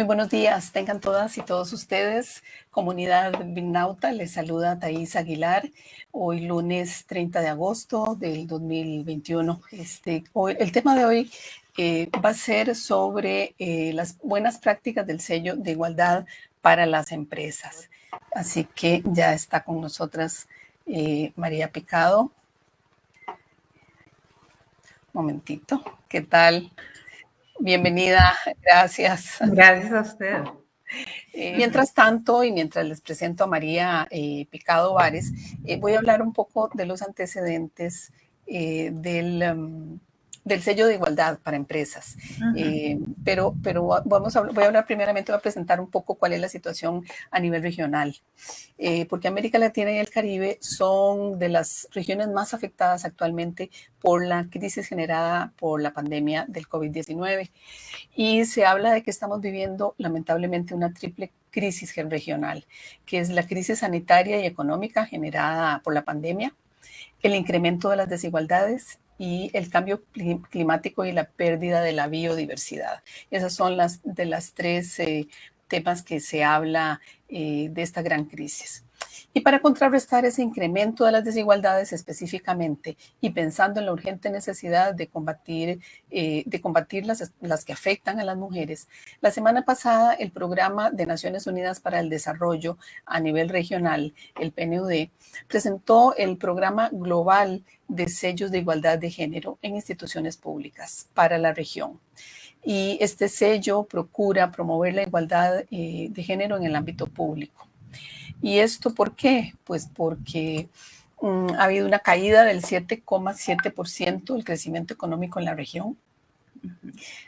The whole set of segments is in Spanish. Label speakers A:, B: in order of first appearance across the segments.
A: Muy buenos días, tengan todas y todos ustedes. Comunidad Bignauta, les saluda Thais Aguilar. Hoy lunes 30 de agosto del 2021. El tema de hoy va a ser sobre las buenas prácticas del sello de igualdad para las empresas. Así que ya está con nosotras María Picado. Momentito, ¿qué tal? Bienvenida, gracias.
B: Gracias a usted.
A: Mientras tanto, y mientras les presento a María Picado Vares, voy a hablar un poco de los antecedentes del sello de igualdad para empresas. Pero voy a hablar primeramente, voy a presentar un poco cuál es la situación a nivel regional. Porque América Latina y el Caribe son de las regiones más afectadas actualmente por la crisis generada por la pandemia del COVID-19. Y se habla de que estamos viviendo lamentablemente una triple crisis regional, que es la crisis sanitaria y económica generada por la pandemia, el incremento de las desigualdades y el cambio climático y la pérdida de la biodiversidad. Esas son las tres temas que se habla de esta gran crisis. Y para contrarrestar ese incremento de las desigualdades específicamente y pensando en la urgente necesidad de combatir las que afectan a las mujeres, la semana pasada el Programa de Naciones Unidas para el Desarrollo a nivel regional, el PNUD, presentó el Programa Global de Sellos de Igualdad de Género en instituciones públicas para la región. Y este sello procura promover la igualdad de género en el ámbito público. ¿Y esto por qué? Pues porque ha habido una caída del 7,7% del crecimiento económico en la región.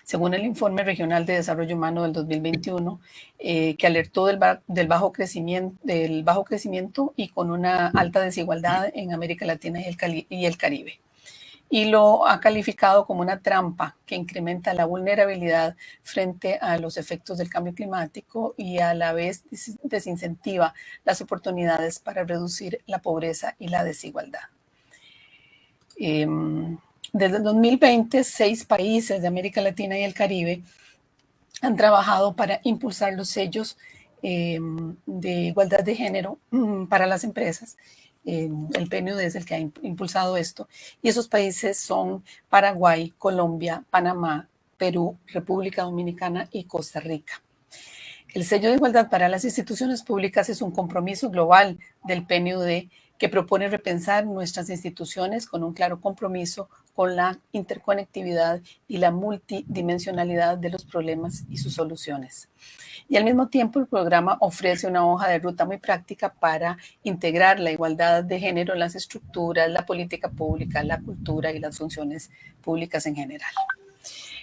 A: Según el Informe Regional de Desarrollo Humano del 2021, que alertó del bajo crecimiento y con una alta desigualdad en América Latina y el Caribe. Y lo ha calificado como una trampa que incrementa la vulnerabilidad frente a los efectos del cambio climático y a la vez desincentiva las oportunidades para reducir la pobreza y la desigualdad. Desde el 2020, 6 países de América Latina y el Caribe han trabajado para impulsar los sellos de igualdad de género para las empresas. El PNUD es el que ha impulsado esto, y esos países son Paraguay, Colombia, Panamá, Perú, República Dominicana y Costa Rica. El sello de igualdad para las instituciones públicas es un compromiso global del PNUD que propone repensar nuestras instituciones con un claro compromiso con la interconectividad y la multidimensionalidad de los problemas y sus soluciones. Y al mismo tiempo, el programa ofrece una hoja de ruta muy práctica para integrar la igualdad de género en las estructuras, la política pública, la cultura y las funciones públicas en general.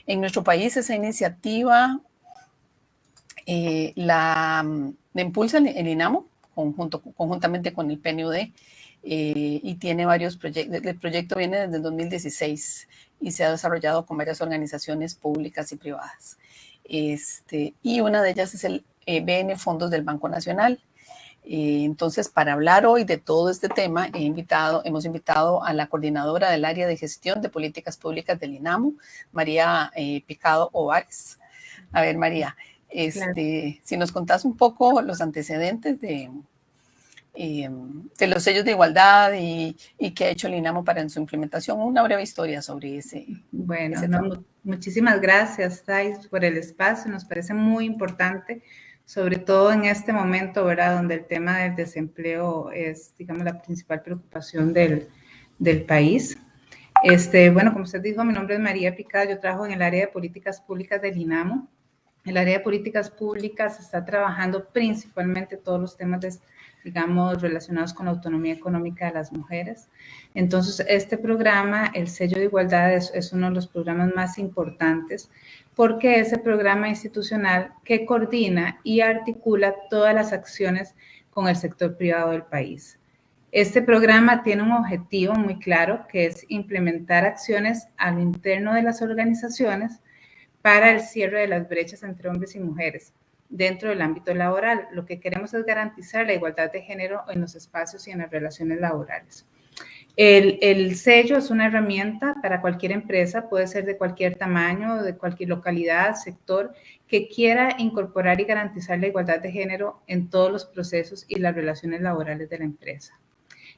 A: En nuestro país, esa iniciativa la impulsa el INAMO conjuntamente con el PNUD y tiene varios proyectos. El proyecto viene desde el 2016 y se ha desarrollado con varias organizaciones públicas y privadas. Y una de ellas es el BN Fondos del Banco Nacional. Entonces, para hablar hoy de todo este tema, hemos invitado a la coordinadora del área de gestión de políticas públicas del INAMO, María Picado Vares. A ver, María, claro. Si nos contás un poco los antecedentes de los sellos de igualdad y qué ha hecho el INAMO para su implementación, una breve historia sobre ese.
B: Bueno, muchísimas gracias, Thais, por el espacio. Nos parece muy importante, sobre todo en este momento, ¿verdad?, donde el tema del desempleo es, digamos, la principal preocupación del país. Bueno, como usted dijo, mi nombre es María Picado, yo trabajo en el área de políticas públicas del INAMO. El área de políticas públicas está trabajando principalmente todos los temas, digamos, relacionados con la autonomía económica de las mujeres. Entonces, este programa, el sello de igualdad, es uno de los programas más importantes porque es el programa institucional que coordina y articula todas las acciones con el sector privado del país. Este programa tiene un objetivo muy claro, que es implementar acciones a lo interno de las organizaciones para el cierre de las brechas entre hombres y mujeres dentro del ámbito laboral. Lo que queremos es garantizar la igualdad de género en los espacios y en las relaciones laborales. El sello es una herramienta para cualquier empresa, puede ser de cualquier tamaño, de cualquier localidad, sector, que quiera incorporar y garantizar la igualdad de género en todos los procesos y las relaciones laborales de la empresa.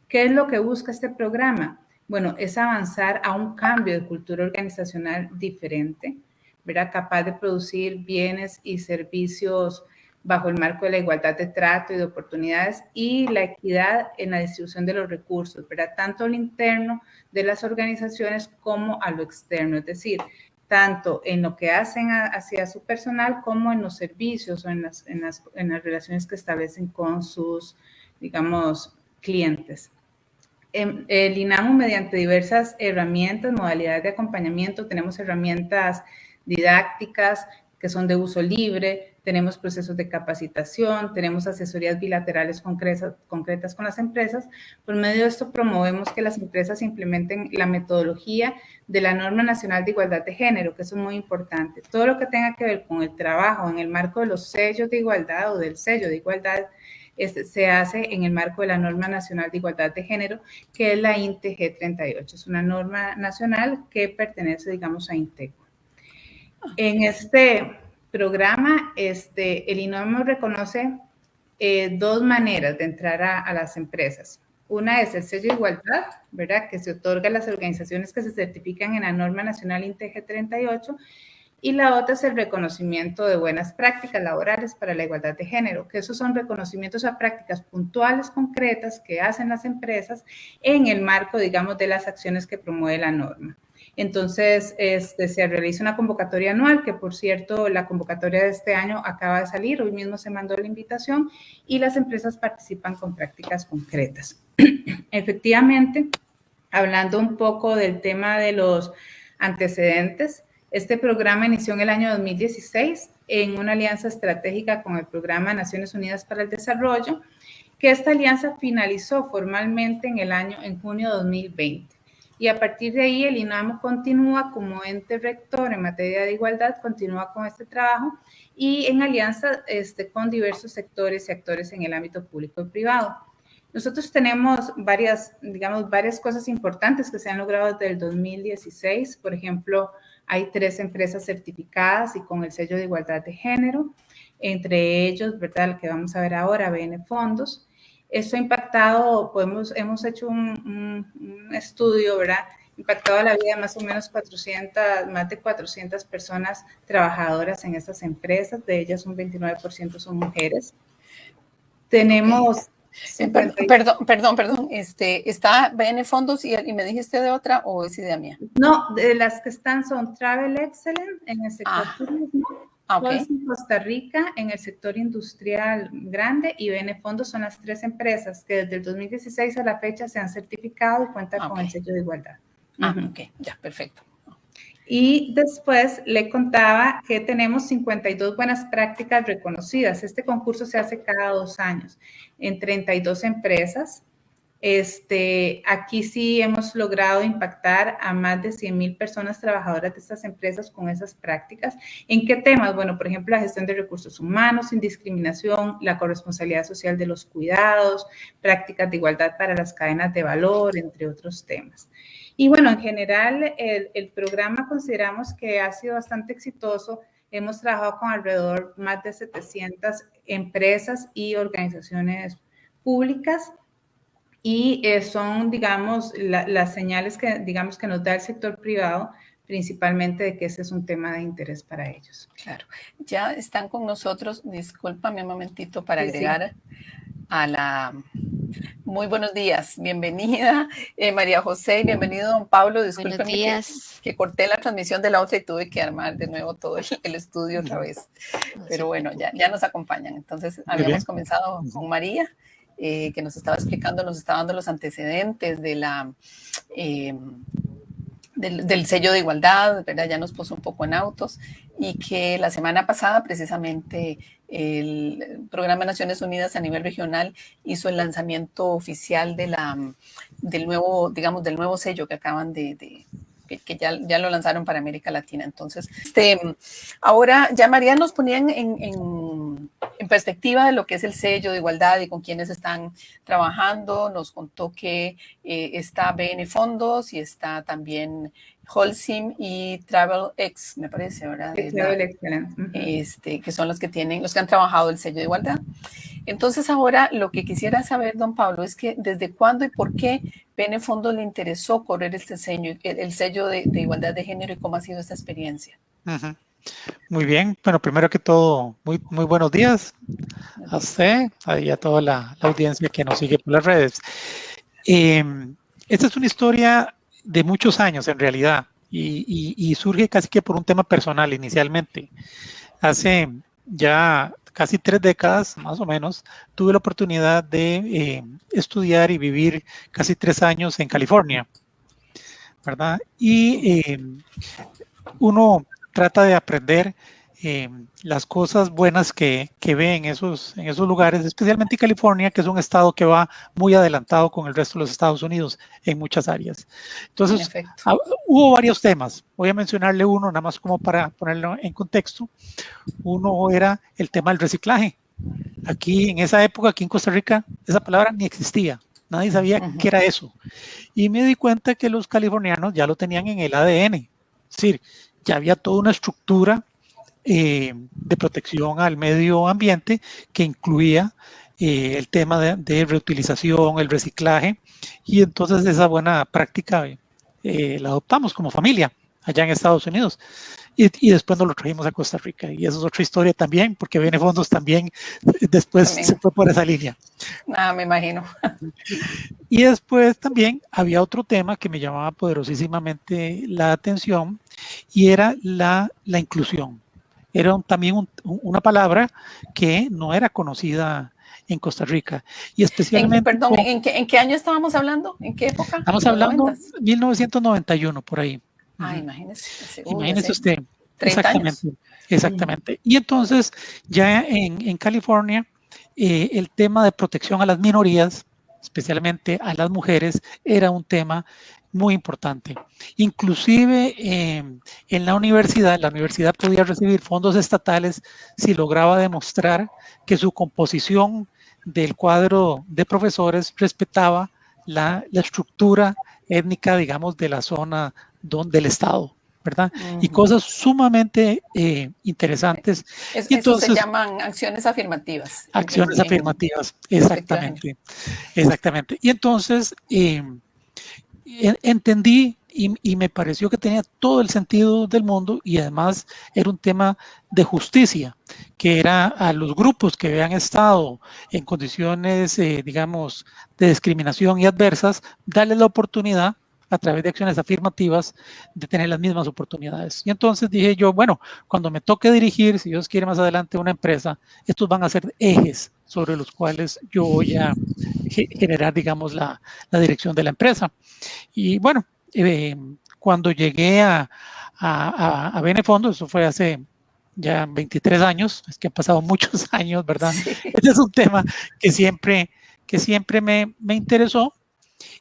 B: ¿Qué es lo que busca este programa? Bueno, es avanzar a un cambio de cultura organizacional diferente, ¿verdad? Capaz de producir bienes y servicios bajo el marco de la igualdad de trato y de oportunidades y la equidad en la distribución de los recursos, ¿verdad? Tanto al interno de las organizaciones como a lo externo, es decir, tanto en lo que hacen hacia su personal como en los servicios o en las relaciones que establecen con sus, digamos, clientes. El INAMU, mediante diversas herramientas, modalidades de acompañamiento, tenemos herramientas didácticas que son de uso libre, tenemos procesos de capacitación, tenemos asesorías bilaterales concretas con las empresas. Por medio de esto promovemos que las empresas implementen la metodología de la Norma Nacional de Igualdad de Género, que eso es muy importante. Todo lo que tenga que ver con el trabajo en el marco de los sellos de igualdad o del sello de igualdad se hace en el marco de la Norma Nacional de Igualdad de Género, que es la INTE G38. Es una norma nacional que pertenece, digamos, a INTECO. En este programa, el INAMU reconoce dos maneras de entrar a las empresas. Una es el sello de igualdad, ¿verdad?, que se otorga a las organizaciones que se certifican en la Norma Nacional INTE G38, y la otra es el reconocimiento de buenas prácticas laborales para la igualdad de género, que esos son reconocimientos a prácticas puntuales, concretas, que hacen las empresas en el marco, digamos, de las acciones que promueve la norma. Entonces, se realiza una convocatoria anual, que por cierto, la convocatoria de este año acaba de salir, hoy mismo se mandó la invitación, y las empresas participan con prácticas concretas. Efectivamente, hablando un poco del tema de los antecedentes, este programa inició en el año 2016 en una alianza estratégica con el Programa Naciones Unidas para el Desarrollo, que esta alianza finalizó formalmente en junio de 2020. Y a partir de ahí el INAMU continúa como ente rector en materia de igualdad, continúa con este trabajo y en alianza con diversos sectores y actores en el ámbito público y privado. Nosotros tenemos varias cosas importantes que se han logrado desde el 2016. Por ejemplo, hay 3 empresas certificadas y con el sello de igualdad de género, entre ellos, ¿verdad?, el que vamos a ver ahora, BN Fondos. Esto ha impactado, hemos hecho un estudio, ¿verdad?, impactado la vida de más o menos más de 400 personas trabajadoras en estas empresas, de ellas un 29% son mujeres. Tenemos...
A: Perdón. ¿Está BN Fondos y me dijiste de otra o es idea mía?
B: No, de las que están son Travel Excellence en el sector turismo, en Costa Rica en el sector industrial grande y BN Fondos son las 3 empresas que desde el 2016 a la fecha se han certificado y cuentan con el sello de igualdad.
A: Ok, ya, perfecto.
B: Y después le contaba que tenemos 52 buenas prácticas reconocidas. Este concurso se hace cada 2 años en 32 empresas. Aquí sí hemos logrado impactar a más de 100,000 personas trabajadoras de estas empresas con esas prácticas. ¿En qué temas? Bueno, por ejemplo, la gestión de recursos humanos, sin discriminación, la corresponsabilidad social de los cuidados, prácticas de igualdad para las cadenas de valor, entre otros temas. Y bueno, en general, el programa consideramos que ha sido bastante exitoso. Hemos trabajado con alrededor más de 700 empresas y organizaciones públicas y son, digamos, las señales que, digamos, que nos da el sector privado, principalmente de que ese es un tema de interés para ellos.
A: Claro. Ya están con nosotros, discúlpame un momentito para agregar a la... Muy buenos días, bienvenida María José y bienvenido don Pablo. Discúlpeme que corté la transmisión de la otra y tuve que armar de nuevo todo el estudio otra vez. Pero bueno, ya nos acompañan. Entonces habíamos comenzado con María, que nos estaba explicando, nos estaba dando los antecedentes de la... Del sello de igualdad, ¿verdad? Ya nos puso un poco en autos y que la semana pasada precisamente el Programa de Naciones Unidas a nivel regional hizo el lanzamiento oficial del nuevo sello que acaban de que ya lo lanzaron para América Latina. Entonces, ahora ya María nos ponía en perspectiva de lo que es el sello de igualdad y con quienes están trabajando. Nos contó que está BN Fondos y está también Holcim y TravelX, me parece, ¿verdad?
B: Travel Excellence.
A: Que son los que han trabajado el sello de igualdad. Entonces ahora lo que quisiera saber, don Pablo, es que desde cuándo y por qué BN Fondos le interesó correr el sello de igualdad de género y cómo ha sido esta experiencia.
C: Uh-huh. Muy bien, bueno, primero que todo, muy buenos días a usted y a toda la audiencia que nos sigue por las redes. Esta es una historia de muchos años en realidad y surge casi que por un tema personal inicialmente. Hace ya casi 3 décadas, más o menos, tuve la oportunidad de estudiar y vivir casi 3 años en California, ¿verdad? Y uno trata de aprender las cosas buenas que ve en esos lugares, especialmente California, que es un estado que va muy adelantado con el resto de los Estados Unidos en muchas áreas. Entonces, hubo varios temas. Voy a mencionarle uno, nada más como para ponerlo en contexto. Uno era el tema del reciclaje. Aquí, en esa época, aquí en Costa Rica, esa palabra ni existía. Nadie sabía qué era eso. Y me di cuenta que los californianos ya lo tenían en el ADN. Es decir, ya había toda una estructura de protección al medio ambiente que incluía el tema de reutilización, el reciclaje, y entonces esa buena práctica la adoptamos como familia allá en Estados Unidos y después nos lo trajimos a Costa Rica, y eso es otra historia también, porque BN Fondos también después se fue por esa línea.
A: Me imagino.
C: Y después también había otro tema que me llamaba poderosísimamente la atención, y era la inclusión. Era también una palabra que no era conocida en Costa Rica. Y especialmente...
A: ¿En qué año estábamos hablando? ¿En qué época?
C: Estamos hablando de 1991, por ahí.
A: Imagínese.
C: Imagínese usted.
A: 30 años.
C: Exactamente. Y entonces, ya en California, el tema de protección a las minorías, especialmente a las mujeres, era un tema muy importante. Inclusive en la universidad podía recibir fondos estatales si lograba demostrar que su composición del cuadro de profesores respetaba la estructura étnica, digamos, de la zona del estado, ¿verdad? Y cosas sumamente interesantes.
A: Y entonces, eso se llaman acciones afirmativas.
C: Acciones afirmativas, exactamente. Y entonces entendí y me pareció que tenía todo el sentido del mundo, y además era un tema de justicia, que era a los grupos que habían estado en condiciones, digamos, de discriminación y adversas, darles la oportunidad a través de acciones afirmativas de tener las mismas oportunidades. Y entonces dije yo, bueno, cuando me toque dirigir, si Dios quiere más adelante, una empresa, estos van a ser ejes sobre los cuales yo voy a generar, digamos, la dirección de la empresa. Y bueno, cuando llegué a BN Fondos, eso fue hace ya 23 años, es que han pasado muchos años, ¿verdad? Sí. Este es un tema que siempre me interesó.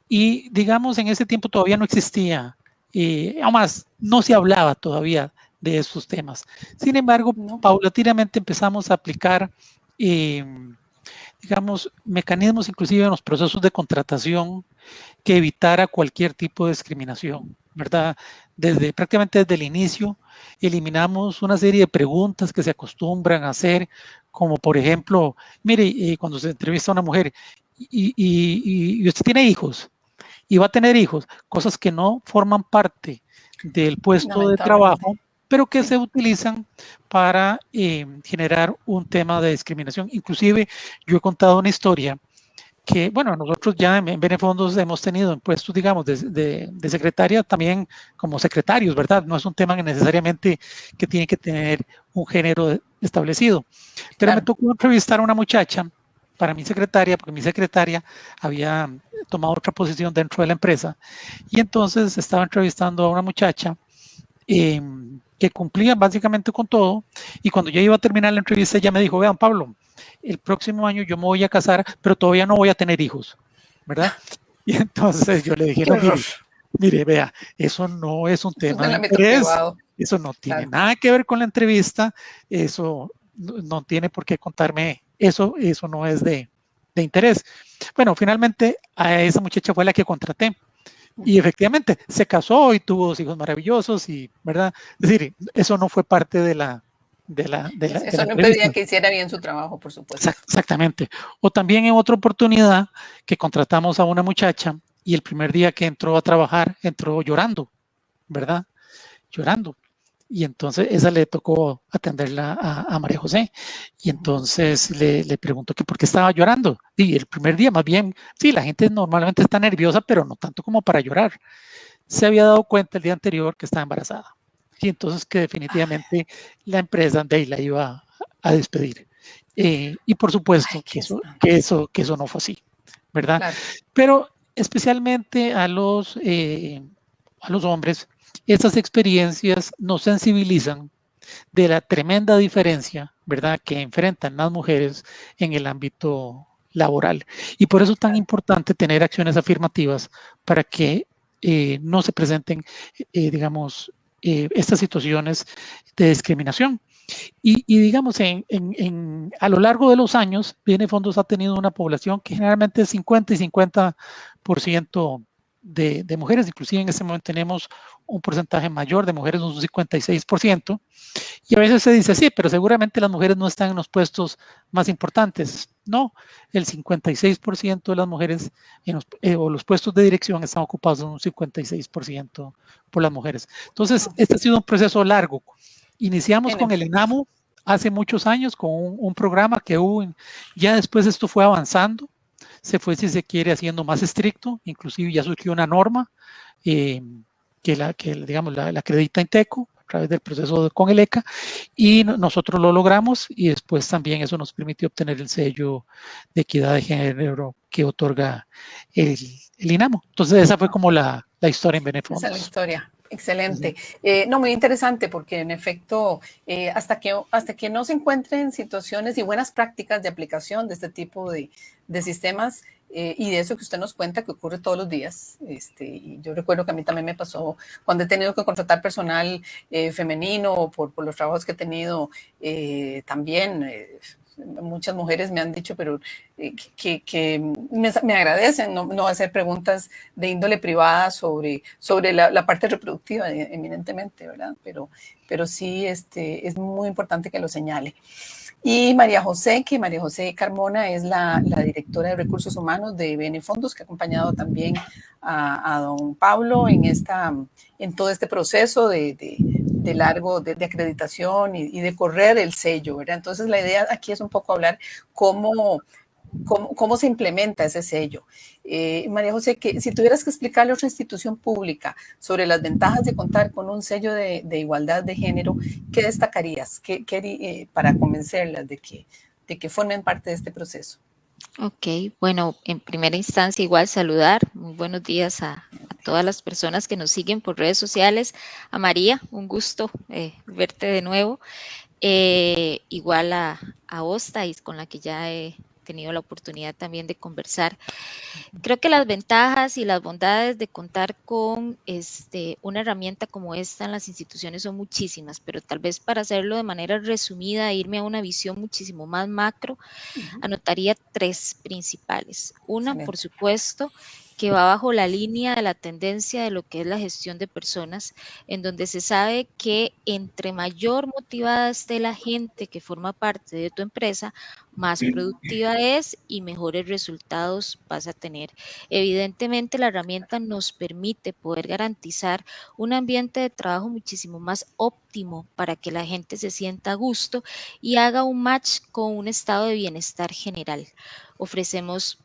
C: Y digamos, en ese tiempo todavía no existía, además no se hablaba todavía de esos temas. Sin embargo, paulatinamente empezamos a aplicar, digamos, mecanismos inclusive en los procesos de contratación que evitara cualquier tipo de discriminación, ¿verdad? Prácticamente desde el inicio eliminamos una serie de preguntas que se acostumbran a hacer, como por ejemplo, mire, cuando se entrevista a una mujer, y usted tiene hijos, y va a tener hijos, cosas que no forman parte del puesto de trabajo, pero que se utilizan para generar un tema de discriminación. Inclusive yo he contado una historia que, bueno, nosotros ya en BN Fondos hemos tenido en puestos, digamos, de secretaria también como secretarios, ¿verdad? No es un tema que necesariamente que tiene que tener un género establecido. Pero me tocó entrevistar a una muchacha para mi secretaria, porque mi secretaria había tomado otra posición dentro de la empresa, y entonces estaba entrevistando a una muchacha que cumplía básicamente con todo, y cuando ya iba a terminar la entrevista, ella me dijo, vean, Pablo, el próximo año yo me voy a casar, pero todavía no voy a tener hijos, ¿verdad? Y entonces yo le dije, no, mire, vea, eso no es un
A: Eso es
C: tema
A: del
C: de
A: ámbito
C: interés,
A: privado.
C: eso no tiene
A: Claro.
C: nada que ver con la entrevista, eso no tiene por qué contarme eso no es de interés. Bueno, finalmente a esa muchacha fue la que contraté. Y efectivamente se casó y tuvo 2 hijos maravillosos y, ¿verdad? Es decir, eso no fue parte de la
A: Eso no
C: entrevista.
A: impedía que hiciera bien su trabajo, por supuesto.
C: Exactamente. O también en otra oportunidad que contratamos a una muchacha y el primer día que entró a trabajar entró llorando, ¿verdad? Llorando. Y entonces esa le tocó atenderla a María José. Y entonces le preguntó que por qué estaba llorando. Y el primer día, más bien, sí, la gente normalmente está nerviosa, pero no tanto como para llorar. Se había dado cuenta el día anterior que estaba embarazada. Y entonces que definitivamente la empresa de ahí la iba a despedir. Y por supuesto que eso no fue así, ¿verdad?
A: Claro.
C: Pero especialmente a los hombres, estas experiencias nos sensibilizan de la tremenda diferencia, ¿verdad?, que enfrentan las mujeres en el ámbito laboral. Y por eso es tan importante tener acciones afirmativas para que no se presenten, digamos, estas situaciones de discriminación. Y digamos, a lo largo de los años, Benefondos ha tenido una población que generalmente es 50 y 50% de mujeres, inclusive en este momento tenemos un porcentaje mayor de mujeres, un 56%, y a veces se dice, sí, pero seguramente las mujeres no están en los puestos más importantes. No, el 56% de las mujeres o los puestos de dirección están ocupados en un 56% por las mujeres. Entonces, este ha sido un proceso largo. Iniciamos con el INAMO hace muchos años con un programa que hubo, ya después esto fue avanzando, se fue, si se quiere, haciendo más estricto, inclusive ya surgió una norma digamos, la acredita Inteco a través del proceso con el ECA, y nosotros lo logramos, y después también eso nos permitió obtener el sello de equidad de género que otorga el INAMO. Entonces esa fue como la historia en Benefondos.
A: Esa es la historia. Excelente. No, muy interesante porque en efecto, hasta que no se encuentren situaciones y buenas prácticas de aplicación de este tipo de sistemas y de eso que usted nos cuenta que ocurre todos los días. Y yo recuerdo que a mí también me pasó cuando he tenido que contratar personal femenino por los trabajos que he tenido también. Muchas mujeres me han dicho, pero que me agradecen no hacer preguntas de índole privada sobre la parte reproductiva, eminentemente, ¿verdad? Pero sí es muy importante que lo señale. Y María José Carmona es la directora de Recursos Humanos de Benefondos, que ha acompañado también a don Pablo en todo este proceso de acreditación y de correr el sello, ¿verdad? Entonces la idea aquí es un poco hablar cómo se implementa ese sello. María José, que si tuvieras que explicarle a otra institución pública sobre las ventajas de contar con un sello de igualdad de género, ¿qué destacarías para convencerlas de que formen parte de este proceso?
D: Ok, bueno, en primera instancia igual saludar, muy buenos días a todas las personas que nos siguen por redes sociales. A María, un gusto verte de nuevo. Igual a Osta, y con la que ya he tenido la oportunidad también de conversar. Creo que las ventajas y las bondades de contar con una herramienta como esta en las instituciones son muchísimas, pero tal vez para hacerlo de manera resumida e irme a una visión muchísimo más macro, anotaría 3 principales. Una, por supuesto, que va bajo la línea de la tendencia de lo que es la gestión de personas, en donde se sabe que entre mayor motivada esté la gente que forma parte de tu empresa, más productiva es y mejores resultados vas a tener. Evidentemente, la herramienta nos permite poder garantizar un ambiente de trabajo muchísimo más óptimo para que la gente se sienta a gusto y haga un match con un estado de bienestar general. Ofrecemos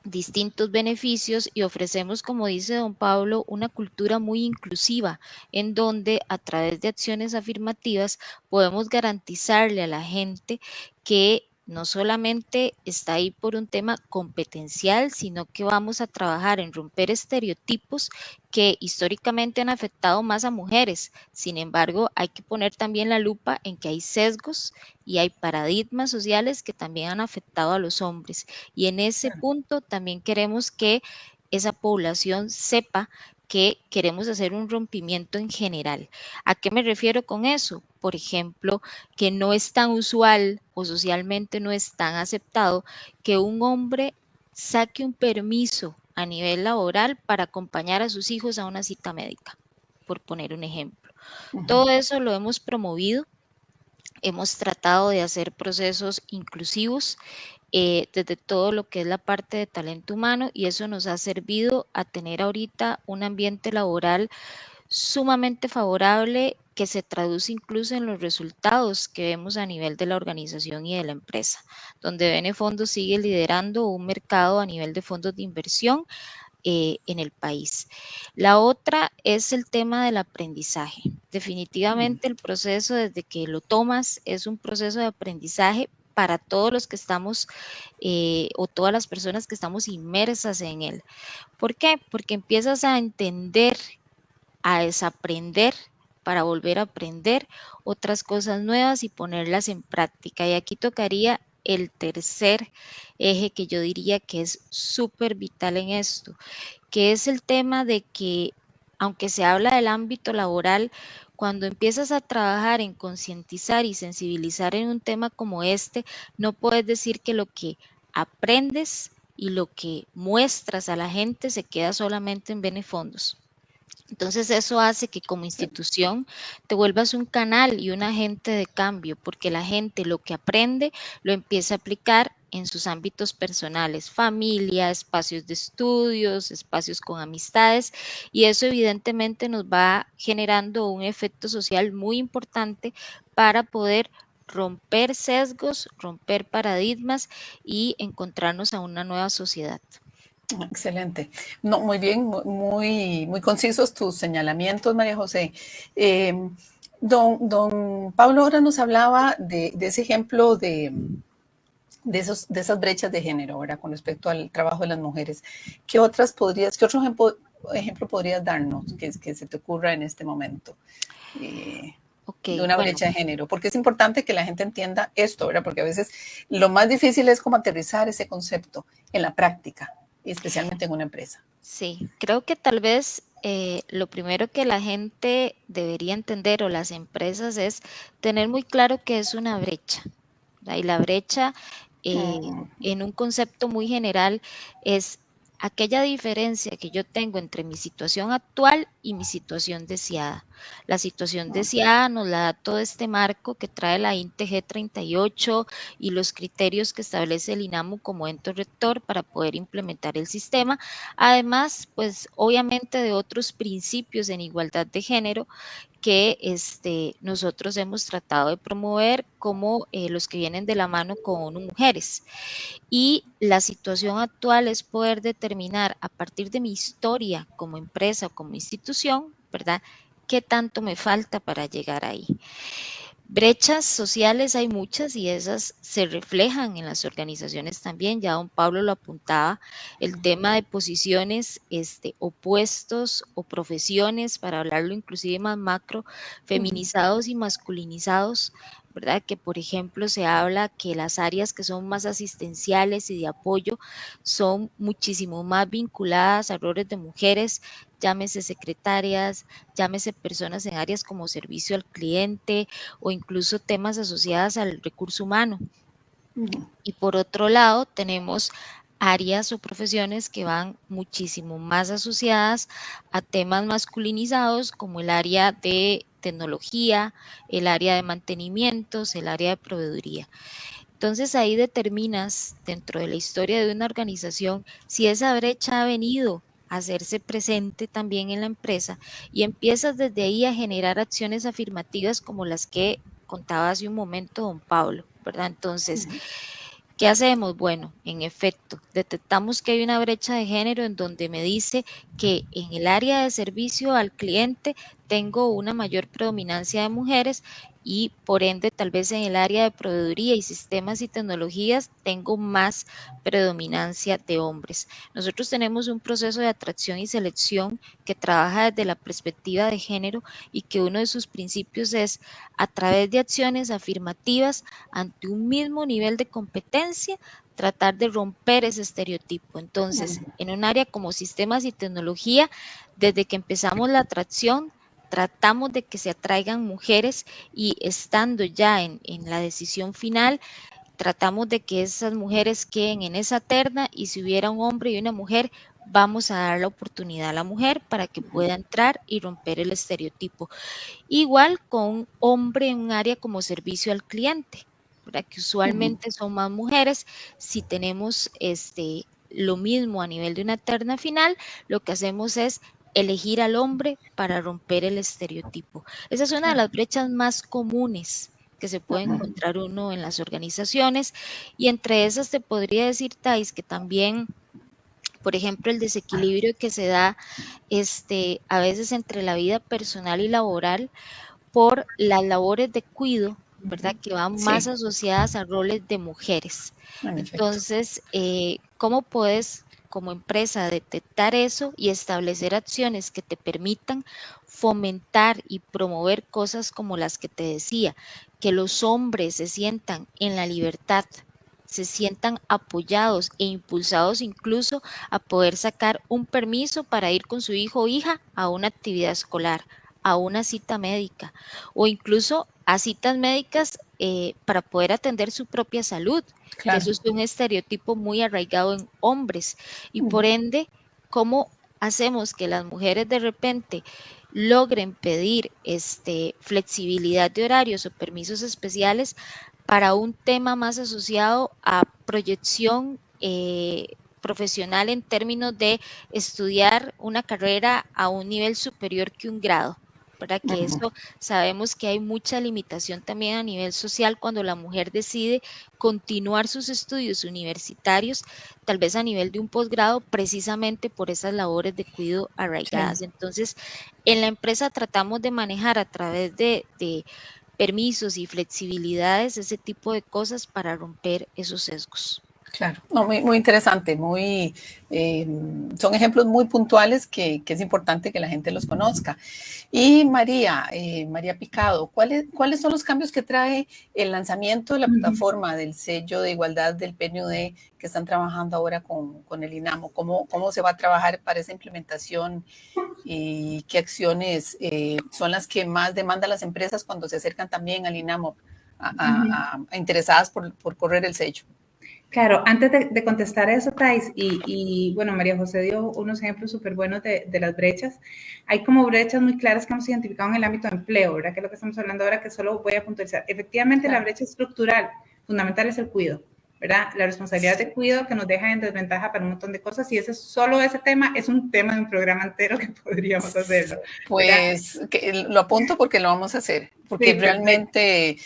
D: distintos beneficios y ofrecemos, como dice don Pablo, una cultura muy inclusiva en donde a través de acciones afirmativas podemos garantizarle a la gente que no solamente está ahí por un tema competencial, sino que vamos a trabajar en romper estereotipos que históricamente han afectado más a mujeres. Sin embargo, hay que poner también la lupa en que hay sesgos y hay paradigmas sociales que también han afectado a los hombres. Y en ese punto también queremos que esa población sepa que queremos hacer un rompimiento en general. ¿A qué me refiero con eso? Por ejemplo, que no es tan usual o socialmente no es tan aceptado que un hombre saque un permiso a nivel laboral para acompañar a sus hijos a una cita médica, por poner un ejemplo. Todo eso lo hemos promovido. Hemos tratado de hacer procesos inclusivos desde todo lo que es la parte de talento humano, y eso nos ha servido a tener ahorita un ambiente laboral sumamente favorable que se traduce incluso en los resultados que vemos a nivel de la organización y de la empresa, donde Benefondos sigue liderando un mercado a nivel de fondos de inversión en el país. La otra es el tema del aprendizaje. Definitivamente el proceso desde que lo tomas es un proceso de aprendizaje para todos los que estamos o todas las personas que estamos inmersas en él. ¿Por qué? Porque empiezas a entender, a desaprender para volver a aprender otras cosas nuevas y ponerlas en práctica. Y aquí tocaría el tercer eje que yo diría que es súper vital en esto, que es el tema de que, aunque se habla del ámbito laboral, cuando empiezas a trabajar en concientizar y sensibilizar en un tema como este, no puedes decir que lo que aprendes y lo que muestras a la gente se queda solamente en Benefondos. Entonces eso hace que como institución te vuelvas un canal y un agente de cambio, porque la gente lo que aprende lo empieza a aplicar en sus ámbitos personales, familia, espacios de estudios, espacios con amistades, y eso evidentemente nos va generando un efecto social muy importante para poder romper sesgos, romper paradigmas y encontrarnos a una nueva sociedad.
A: Excelente. No, muy bien, muy concisos tus señalamientos, María José. Don Pablo ahora nos hablaba de ese ejemplo de esas brechas de género, ¿verdad? Con respecto al trabajo de las mujeres. ¿Qué otro ejemplo podrías darnos que se te ocurra en este momento? De una brecha de género, porque es importante que la gente entienda esto, ¿verdad? Porque a veces lo más difícil es como aterrizar ese concepto en la práctica, especialmente en una empresa.
D: Sí, creo que tal vez lo primero que la gente debería entender o las empresas es tener muy claro que es una brecha, ¿verdad? Y la brecha en un concepto muy general es aquella diferencia que yo tengo entre mi situación actual y mi situación deseada. La situación deseada nos la da todo este marco que trae la INTG 38 y los criterios que establece el INAMU como ente rector para poder implementar el sistema. Además, pues obviamente de otros principios en igualdad de género que nosotros hemos tratado de promover, como los que vienen de la mano con ONU Mujeres. Y la situación actual es poder determinar a partir de mi historia como empresa o como institución, ¿verdad? ¿Qué tanto me falta para llegar ahí? Brechas sociales hay muchas y esas se reflejan en las organizaciones también. Ya don Pablo lo apuntaba, el tema de posiciones opuestos o profesiones, para hablarlo inclusive más macro, feminizados y masculinizados, ¿verdad? Que por ejemplo se habla que las áreas que son más asistenciales y de apoyo son muchísimo más vinculadas a roles de mujeres, llámese secretarias, llámese personas en áreas como servicio al cliente o incluso temas asociados al recurso humano. Y por otro lado tenemos áreas o profesiones que van muchísimo más asociadas a temas masculinizados, como el área de tecnología, el área de mantenimientos, el área de proveeduría. Entonces ahí determinas dentro de la historia de una organización si esa brecha ha venido a hacerse presente también en la empresa, y empiezas desde ahí a generar acciones afirmativas como las que contaba hace un momento don Pablo, ¿verdad? Entonces, ¿qué hacemos? Bueno, en efecto, detectamos que hay una brecha de género en donde me dice que en el área de servicio al cliente tengo una mayor predominancia de mujeres, y por ende tal vez en el área de proveeduría y sistemas y tecnologías tengo más predominancia de hombres. Nosotros tenemos un proceso de atracción y selección que trabaja desde la perspectiva de género y que uno de sus principios es a través de acciones afirmativas ante un mismo nivel de competencia tratar de romper ese estereotipo. Entonces, en un área como sistemas y tecnología, desde que empezamos la atracción, tratamos de que se atraigan mujeres y estando ya en la decisión final, tratamos de que esas mujeres queden en esa terna y si hubiera un hombre y una mujer, vamos a dar la oportunidad a la mujer para que pueda entrar y romper el estereotipo. Igual con un hombre en un área como servicio al cliente, ¿verdad? Que usualmente son más mujeres. Si tenemos lo mismo a nivel de una terna final, lo que hacemos es elegir al hombre para romper el estereotipo. Esa es una de las brechas más comunes que se puede encontrar uno en las organizaciones y entre esas te podría decir, Thais, que también, por ejemplo, el desequilibrio que se da a veces entre la vida personal y laboral por las labores de cuidado, ¿verdad? Que van más
A: Sí,
D: asociadas a roles de mujeres.
A: en efecto.
D: Entonces, ¿cómo puedes como empresa detectar eso y establecer acciones que te permitan fomentar y promover cosas como las que te decía, que los hombres se sientan en la libertad, se sientan apoyados e impulsados incluso a poder sacar un permiso para ir con su hijo o hija a una actividad escolar, a una cita médica o incluso a citas médicas para poder atender su propia salud, que
A: Claro.
D: eso es un estereotipo muy arraigado en hombres y por ende, ¿cómo hacemos que las mujeres de repente logren pedir flexibilidad de horarios o permisos especiales para un tema más asociado a proyección profesional en términos de estudiar una carrera a un nivel superior que un grado? Para que eso sabemos que hay mucha limitación también a nivel social cuando la mujer decide continuar sus estudios universitarios, tal vez a nivel de un posgrado, precisamente por esas labores de cuidado
A: Sí.
D: arraigadas. Entonces, en la empresa tratamos de manejar a través de permisos y flexibilidades, ese tipo de cosas para romper esos sesgos.
A: Claro, no, muy, muy interesante, son ejemplos muy puntuales que es importante que la gente los conozca. Y María Picado, ¿cuáles son los cambios que trae el lanzamiento de la plataforma del sello de igualdad del PNUD que están trabajando ahora con el INAMO? ¿Cómo se va a trabajar para esa implementación y qué acciones son las que más demandan las empresas cuando se acercan también al INAMO interesadas por correr el sello?
B: Claro, antes de contestar eso, Thais, y bueno, María José dio unos ejemplos súper buenos de las brechas. Hay como brechas muy claras que hemos identificado en el ámbito de empleo, ¿verdad? Que es lo que estamos hablando ahora, que solo voy a puntualizar. Efectivamente, la brecha estructural fundamental es el cuidado, ¿verdad? La responsabilidad de cuidado que nos deja en desventaja para un montón de cosas y solo ese tema es un tema de un programa entero que podríamos hacerlo, ¿verdad?
A: Pues lo apunto porque lo vamos a hacer, porque
B: Sí,
A: realmente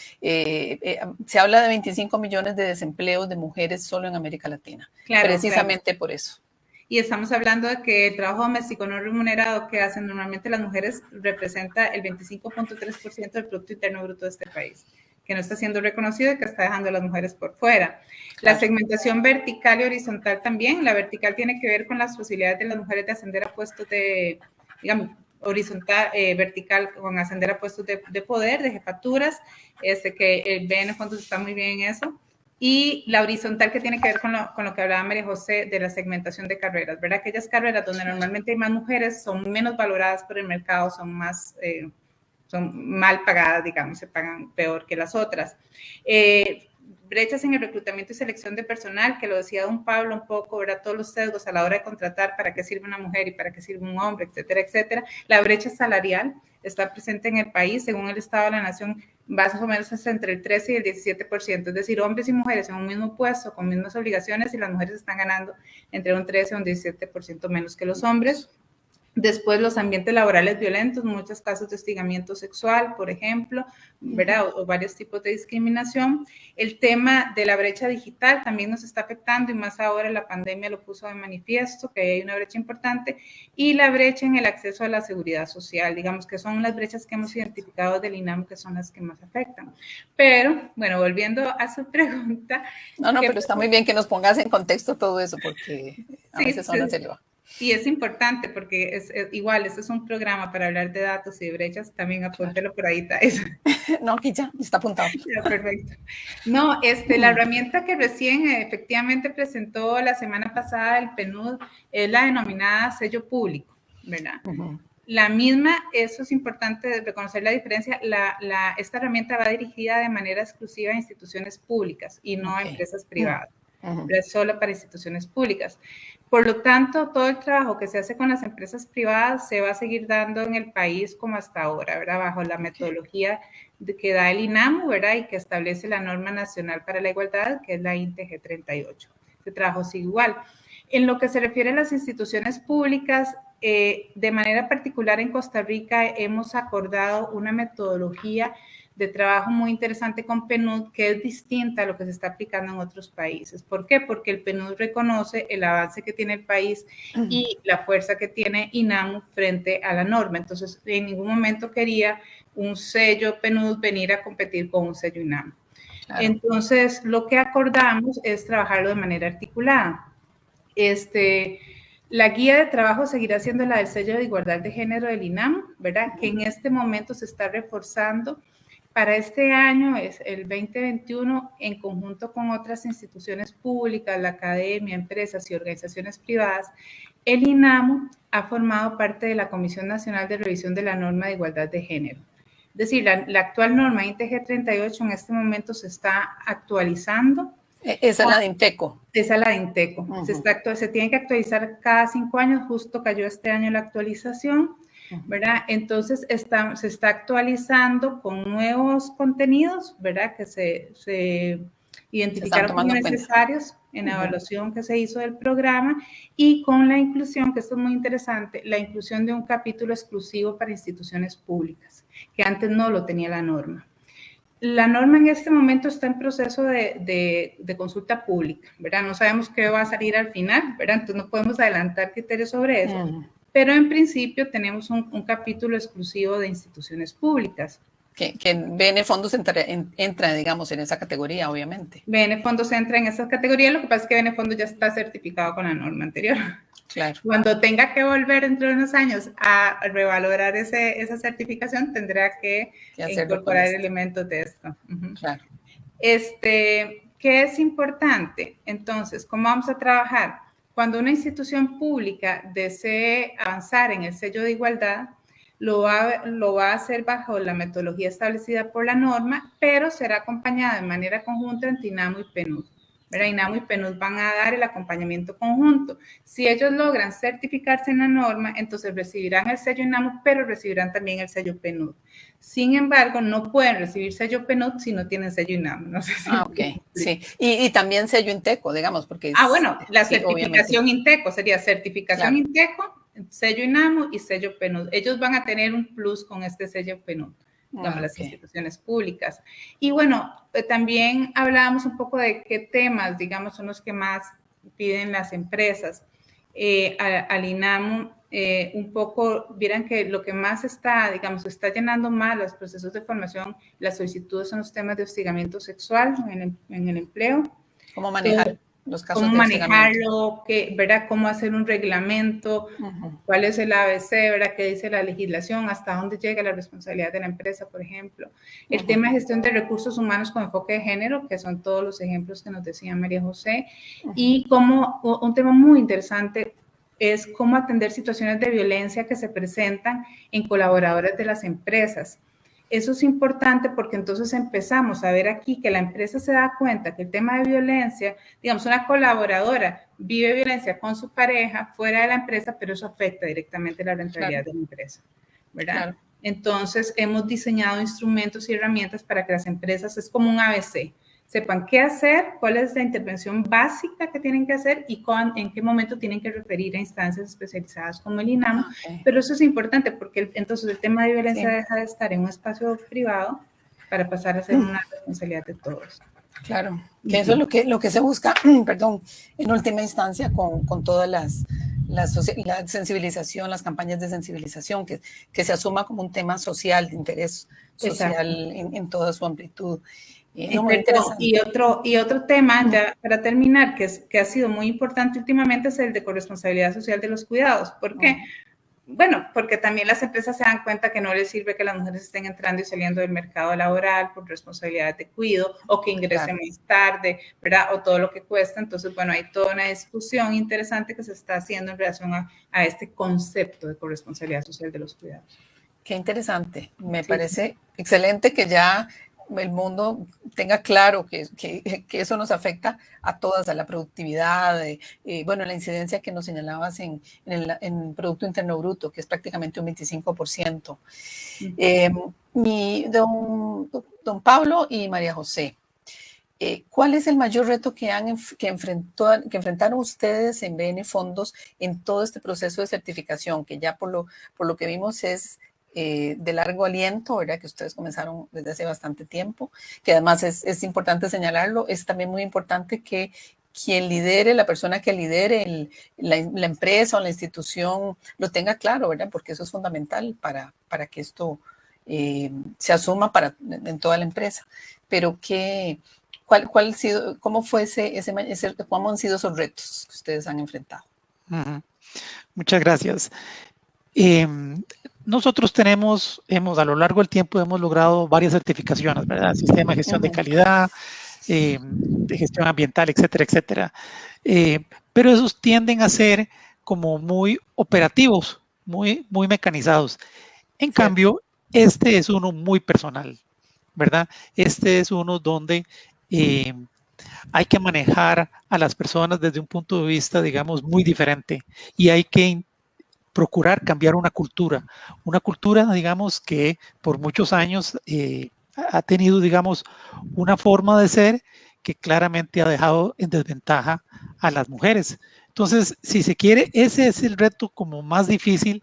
A: se habla de 25 millones de desempleos de mujeres solo en América Latina,
B: claro,
A: precisamente
B: claro.
A: por eso.
B: Y estamos hablando de que el trabajo doméstico no remunerado que hacen normalmente las mujeres representa el 25.3% del Producto Interno Bruto de este país, que no está siendo reconocido y que está dejando a las mujeres por fuera. La segmentación vertical y horizontal también. La vertical tiene que ver con las posibilidades de las mujeres de ascender a puestos de, digamos, horizontal, vertical, con ascender a puestos de poder, de jefaturas, que el BN Fondos está muy bien en eso. Y la horizontal que tiene que ver con lo que hablaba María José de la segmentación de carreras, ¿verdad? Aquellas carreras donde normalmente hay más mujeres son menos valoradas por el mercado, son mal pagadas, digamos, se pagan peor que las otras. Brechas en el reclutamiento y selección de personal, que lo decía don Pablo un poco, ¿verdad? Todos los sesgos a la hora de contratar, para qué sirve una mujer y para qué sirve un hombre, etcétera, etcétera. La brecha salarial está presente en el país, según el Estado de la Nación, más o menos es entre el 13 y el 17%, es decir, hombres y mujeres en un mismo puesto, con mismas obligaciones, y las mujeres están ganando entre un 13 y un 17% menos que los hombres. Después, los ambientes laborales violentos, muchos casos de hostigamiento sexual, por ejemplo, ¿verdad? O varios tipos de discriminación. El tema de la brecha digital también nos está afectando y más ahora la pandemia lo puso de manifiesto, que hay una brecha importante. Y la brecha en el acceso a la seguridad social, digamos que son las brechas que hemos identificado del INAMU que son las que más afectan. Pero, bueno, volviendo a su pregunta.
A: No, pero está muy bien que nos pongas en contexto todo eso, porque a veces uno se le va.
B: Y es importante porque es igual, este es un programa para hablar de datos y de brechas, también apúntelo por ahí, Thais.
A: No, aquí ya está apuntado.
B: Ya, perfecto. No, la herramienta que recién efectivamente presentó la semana pasada el PNUD es la denominada sello público, ¿verdad? La misma, eso es importante reconocer la diferencia, esta herramienta va dirigida de manera exclusiva a instituciones públicas y no a empresas privadas. Es solo para instituciones públicas. Por lo tanto, todo el trabajo que se hace con las empresas privadas se va a seguir dando en el país como hasta ahora, ¿verdad? Bajo la metodología que da el INAMU, ¿verdad? Y que establece la Norma Nacional para la Igualdad, que es la INTG 38. Este trabajo sigue igual. En lo que se refiere a las instituciones públicas, de manera particular en Costa Rica hemos acordado una metodología de trabajo muy interesante con PNUD que es distinta a lo que se está aplicando en otros países. ¿Por qué? Porque el PNUD reconoce el avance que tiene el país y la fuerza que tiene INAMU frente a la norma. Entonces, en ningún momento quería un sello PNUD venir a competir con un sello INAMU. Claro. Entonces, lo que acordamos es trabajarlo de manera articulada. La guía de trabajo seguirá siendo la del sello de igualdad de género del INAMU, ¿verdad? Que en este momento se está reforzando. Para este año, es el 2021, en conjunto con otras instituciones públicas, la academia, empresas y organizaciones privadas, el INAMU ha formado parte de la Comisión Nacional de Revisión de la Norma de Igualdad de Género. Es decir, la actual norma INTG 38 en este momento se está actualizando.
A: Esa es la de INTECO.
B: Esa es la de INTECO. Se tiene que actualizar cada 5 años, justo cayó este año la actualización, ¿verdad? Entonces, se está actualizando con nuevos contenidos, ¿verdad? Que se identificaron como necesarios en la evaluación que se hizo del programa y con la inclusión, que esto es muy interesante, la inclusión de un capítulo exclusivo para instituciones públicas, que antes no lo tenía la norma. La norma en este momento está en proceso de consulta pública, ¿verdad? No sabemos qué va a salir al final, ¿verdad? Entonces no podemos adelantar criterios sobre eso, pero en principio tenemos un capítulo exclusivo de instituciones públicas.
A: Que BN Fondos entra, digamos, en esa categoría, obviamente.
B: BN Fondos entra en esa categoría, lo que pasa es que BN Fondos ya está certificado con la norma anterior.
A: Claro.
B: Cuando tenga que volver dentro de unos años a revalorar esa certificación, tendrá que incorporar elementos de esto.
A: Claro.
B: ¿Qué es importante? Entonces, ¿cómo vamos a trabajar? Cuando una institución pública desee avanzar en el sello de igualdad, lo va a hacer bajo la metodología establecida por la norma, pero será acompañada de manera conjunta entre INAMU y PNUD. ¿Verdad? INAMU y PNUD van a dar el acompañamiento conjunto. Si ellos logran certificarse en la norma, entonces recibirán el sello INAMU, pero recibirán también el sello PNUD. Sin embargo, no pueden recibir sello PNUD si no tienen sello INAMU. No sé si
A: ok, sí. Y también sello INTECO, digamos, porque...
B: bueno, la certificación INTECO sería certificación INTECO, sello INAMU y sello PNUD. Ellos van a tener un plus con este sello PNUD. Digamos, las instituciones públicas. Y bueno, también hablábamos un poco de qué temas, digamos, son los que más piden las empresas. Al INAMU, un poco, vieran que lo que más está llenando más los procesos de formación, las solicitudes son los temas de hostigamiento sexual en el empleo.
A: ¿Cómo manejar los casos
B: cómo
A: de
B: manejarlo, ¿verdad? Cómo hacer un reglamento, cuál es el ABC, ¿verdad? ¿Qué dice la legislación? ¿Hasta dónde llega la responsabilidad de la empresa, por ejemplo? El tema de gestión de recursos humanos con enfoque de género, que son todos los ejemplos que nos decía María José, y como un tema muy interesante es cómo atender situaciones de violencia que se presentan en colaboradores de las empresas. Eso es importante porque entonces empezamos a ver aquí que la empresa se da cuenta que el tema de violencia, digamos, una colaboradora vive violencia con su pareja fuera de la empresa, pero eso afecta directamente la rentabilidad de la empresa, ¿verdad? Claro. Entonces, hemos diseñado instrumentos y herramientas para que las empresas, es como un ABC, sepan qué hacer, cuál es la intervención básica que tienen que hacer y en qué momento tienen que referir a instancias especializadas como el INAMO. Pero eso es importante porque entonces el tema de violencia deja de estar en un espacio privado para pasar a ser una responsabilidad de todos.
A: Claro, que eso es lo que se busca, perdón, en última instancia con todas la sensibilización, las campañas de sensibilización, que se asuma como un tema social, de interés social en toda su amplitud.
B: Muy interesante. Y otro tema, ya para terminar, que ha sido muy importante últimamente, es el de corresponsabilidad social de los cuidados. ¿Por qué? Bueno, porque también las empresas se dan cuenta que no les sirve que las mujeres estén entrando y saliendo del mercado laboral por responsabilidad de cuidado o que ingresen más tarde, ¿verdad? O todo lo que cuesta. Entonces, bueno, hay toda una discusión interesante que se está haciendo en relación a este concepto de corresponsabilidad social de los cuidados.
A: Qué interesante. Me parece excelente que ya el mundo tenga claro que eso nos afecta a todas, a la productividad, bueno, la incidencia que nos señalabas en Producto Interno Bruto, que es prácticamente un 25%. Y don Pablo y María José, ¿cuál es el mayor reto que enfrentaron ustedes en BN Fondos en todo este proceso de certificación, que ya por lo que vimos es de largo aliento, ¿verdad? Que ustedes comenzaron desde hace bastante tiempo, que además es importante señalarlo, es también muy importante que quien lidere, la persona que lidere la empresa o la institución lo tenga claro, ¿verdad? Porque eso es fundamental para que esto se asuma en toda la empresa. Pero ¿cómo han sido esos retos que ustedes han enfrentado?
C: Muchas gracias. Nosotros hemos a lo largo del tiempo hemos logrado varias certificaciones, ¿verdad? Sistema de gestión de calidad, de gestión ambiental, etcétera, etcétera. Pero esos tienden a ser como muy operativos, muy mecanizados. En cambio, este es uno muy personal, ¿verdad? Este es uno donde hay que manejar a las personas desde un punto de vista, digamos, muy diferente y hay que procurar cambiar una cultura, digamos, que por muchos años ha tenido, digamos, una forma de ser que claramente ha dejado en desventaja a las mujeres. Entonces, si se quiere, ese es el reto como más difícil,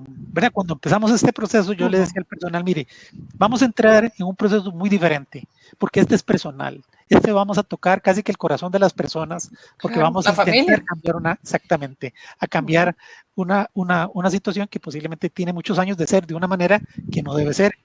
C: ¿verdad? Cuando empezamos este proceso, yo le decía al personal, mire, vamos a entrar en un proceso muy diferente, porque este es personal. Vamos a tocar casi que el corazón de las personas, porque vamos a intentar cambiar cambiar una situación que posiblemente tiene muchos años de ser de una manera que no debe ser,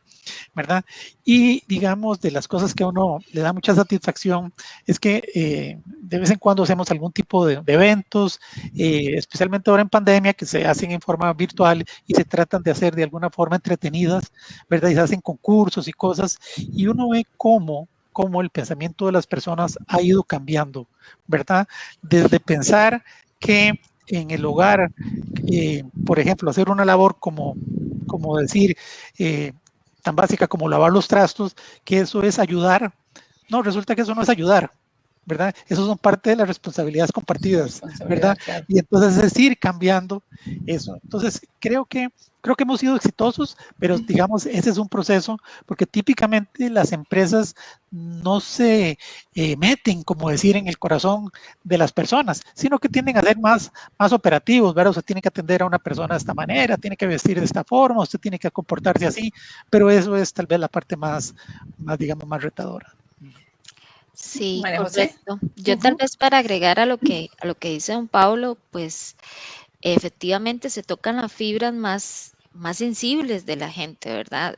C: ¿verdad? Y digamos, de las cosas que a uno le da mucha satisfacción es que de vez en cuando hacemos algún tipo de eventos, especialmente ahora en pandemia, que se hacen en forma virtual y se tratan de hacer de alguna forma entretenidas, ¿verdad? Y se hacen concursos y cosas, y uno ve cómo el pensamiento de las personas ha ido cambiando, ¿verdad? Desde pensar que en el hogar, por ejemplo, hacer una labor como decir, tan básica como lavar los trastos, que eso es ayudar. No, resulta que eso no es ayudar, ¿verdad? Eso son parte de las responsabilidades compartidas, ¿verdad? Claro. Y entonces es ir cambiando eso. Entonces, creo que hemos sido exitosos, pero digamos, ese es un proceso, porque típicamente las empresas no se meten, como decir, en el corazón de las personas, sino que tienden a ser más operativos, ¿verdad? Usted tiene que atender a una persona de esta manera, tiene que vestir de esta forma, usted tiene que comportarse así, pero eso es tal vez la parte más digamos, más retadora.
D: Sí, correcto. Yo tal vez para agregar a lo que dice don Pablo, pues efectivamente se tocan las fibras más sensibles de la gente, ¿verdad?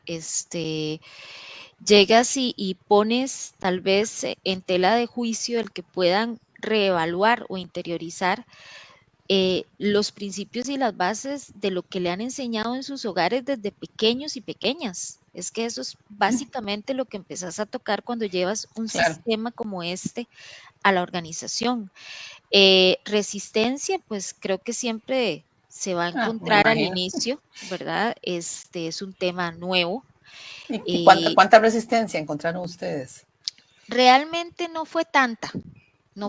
D: Llegas y pones tal vez en tela de juicio el que puedan reevaluar o interiorizar los principios y las bases de lo que le han enseñado en sus hogares desde pequeños y pequeñas. Es que eso es básicamente lo que empezás a tocar cuando llevas un sistema como este a la organización. Resistencia, pues creo que siempre se va a encontrar al inicio, ¿verdad? Es un tema nuevo.
A: ¿Y cuánta resistencia encontraron ustedes?
D: Realmente no fue tanta,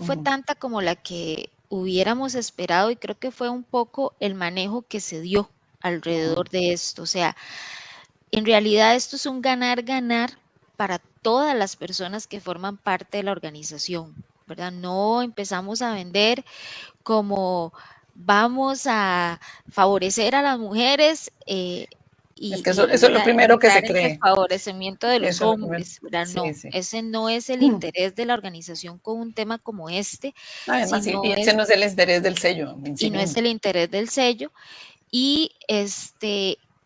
D: fue tanta como la que hubiéramos esperado y creo que fue un poco el manejo que se dio alrededor de esto. O sea, en realidad esto es un ganar-ganar para todas las personas que forman parte de la organización, ¿verdad? No empezamos a vender como vamos a favorecer a las mujeres
A: Es que eso es lo primero que se
D: en el
A: cree.
D: favorecimiento de los
A: Eso es lo primero.
D: hombres, ¿verdad?
A: Sí,
D: No,
A: sí.
D: ese no es el interés de la organización con un tema como este,
A: Además,
D: sino
A: y ese no es el interés del sello en sí
D: y no es
A: mismo.
D: el interés del sello. Y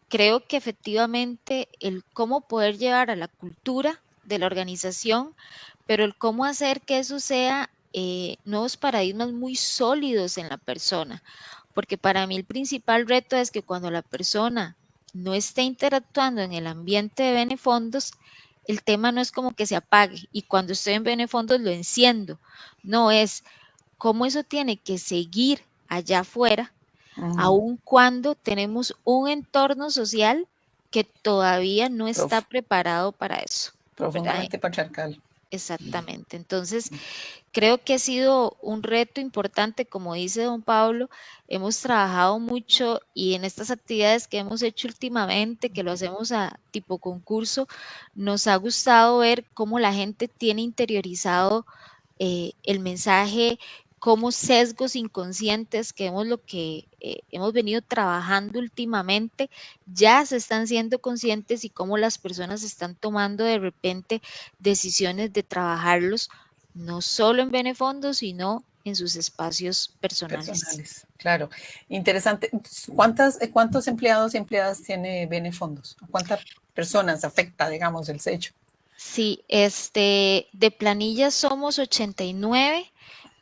D: creo que efectivamente el cómo poder llevar a la cultura de la organización, pero el cómo hacer que eso sea nuevos paradigmas muy sólidos en la persona, porque para mí el principal reto es que cuando la persona no esté interactuando en el ambiente de Benefondos, el tema no es como que se apague y cuando estoy en Benefondos lo enciendo, no es cómo eso tiene que seguir allá afuera, aun cuando tenemos un entorno social que todavía no está preparado para eso, ¿verdad?
A: Profundamente patriarcal.
D: Exactamente. Entonces, creo que ha sido un reto importante, como dice don Pablo, hemos trabajado mucho y en estas actividades que hemos hecho últimamente, que lo hacemos a tipo concurso, nos ha gustado ver cómo la gente tiene interiorizado el mensaje, cómo sesgos inconscientes que hemos venido trabajando últimamente ya se están siendo conscientes y cómo las personas están tomando de repente decisiones de trabajarlos no solo en Benefondos, sino en sus espacios personales.
A: Claro. Interesante. ¿Cuántos empleados y empleadas tiene Benefondos? ¿Cuántas personas afecta, digamos, el sello?
D: Sí, de planilla somos 89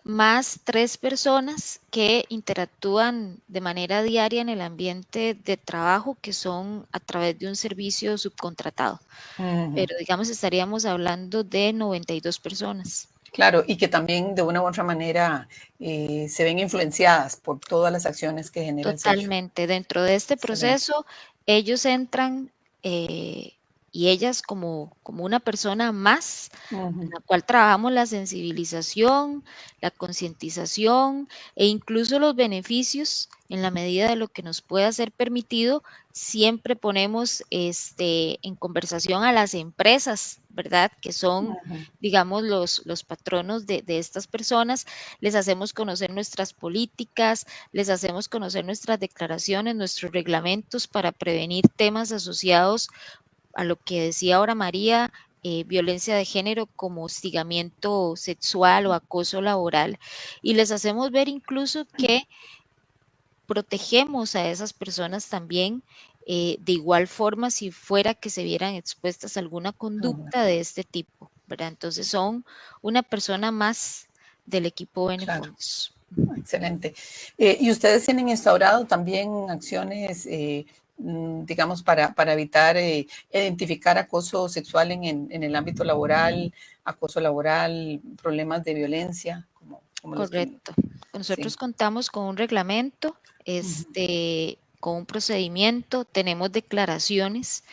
D: más 3 personas que interactúan de manera diaria en el ambiente de trabajo, que son a través de un servicio subcontratado. Pero digamos, estaríamos hablando de 92 personas.
A: Claro, y que también de una u otra manera se ven influenciadas por todas las acciones que genera el sello.
D: Totalmente. Dentro de este proceso, ellos entran y ellas como una persona más, en la cual trabajamos la sensibilización, la concientización e incluso los beneficios en la medida de lo que nos pueda ser permitido. Siempre ponemos en conversación a las empresas, ¿verdad? Que son, digamos, los patronos de estas personas. Les hacemos conocer nuestras políticas, les hacemos conocer nuestras declaraciones, nuestros reglamentos para prevenir temas asociados a lo que decía ahora María, violencia de género como hostigamiento sexual o acoso laboral. Y les hacemos ver incluso que protegemos a esas personas también de igual forma si fuera que se vieran expuestas a alguna conducta de este tipo, ¿verdad? Entonces son una persona más del equipo Benefondos.
A: Claro. Excelente. ¿Y ustedes tienen instaurado también acciones, digamos, para evitar identificar acoso sexual en el ámbito laboral, acoso laboral, problemas de violencia?
D: Correcto. Nosotros contamos con un reglamento, con un procedimiento, tenemos declaraciones,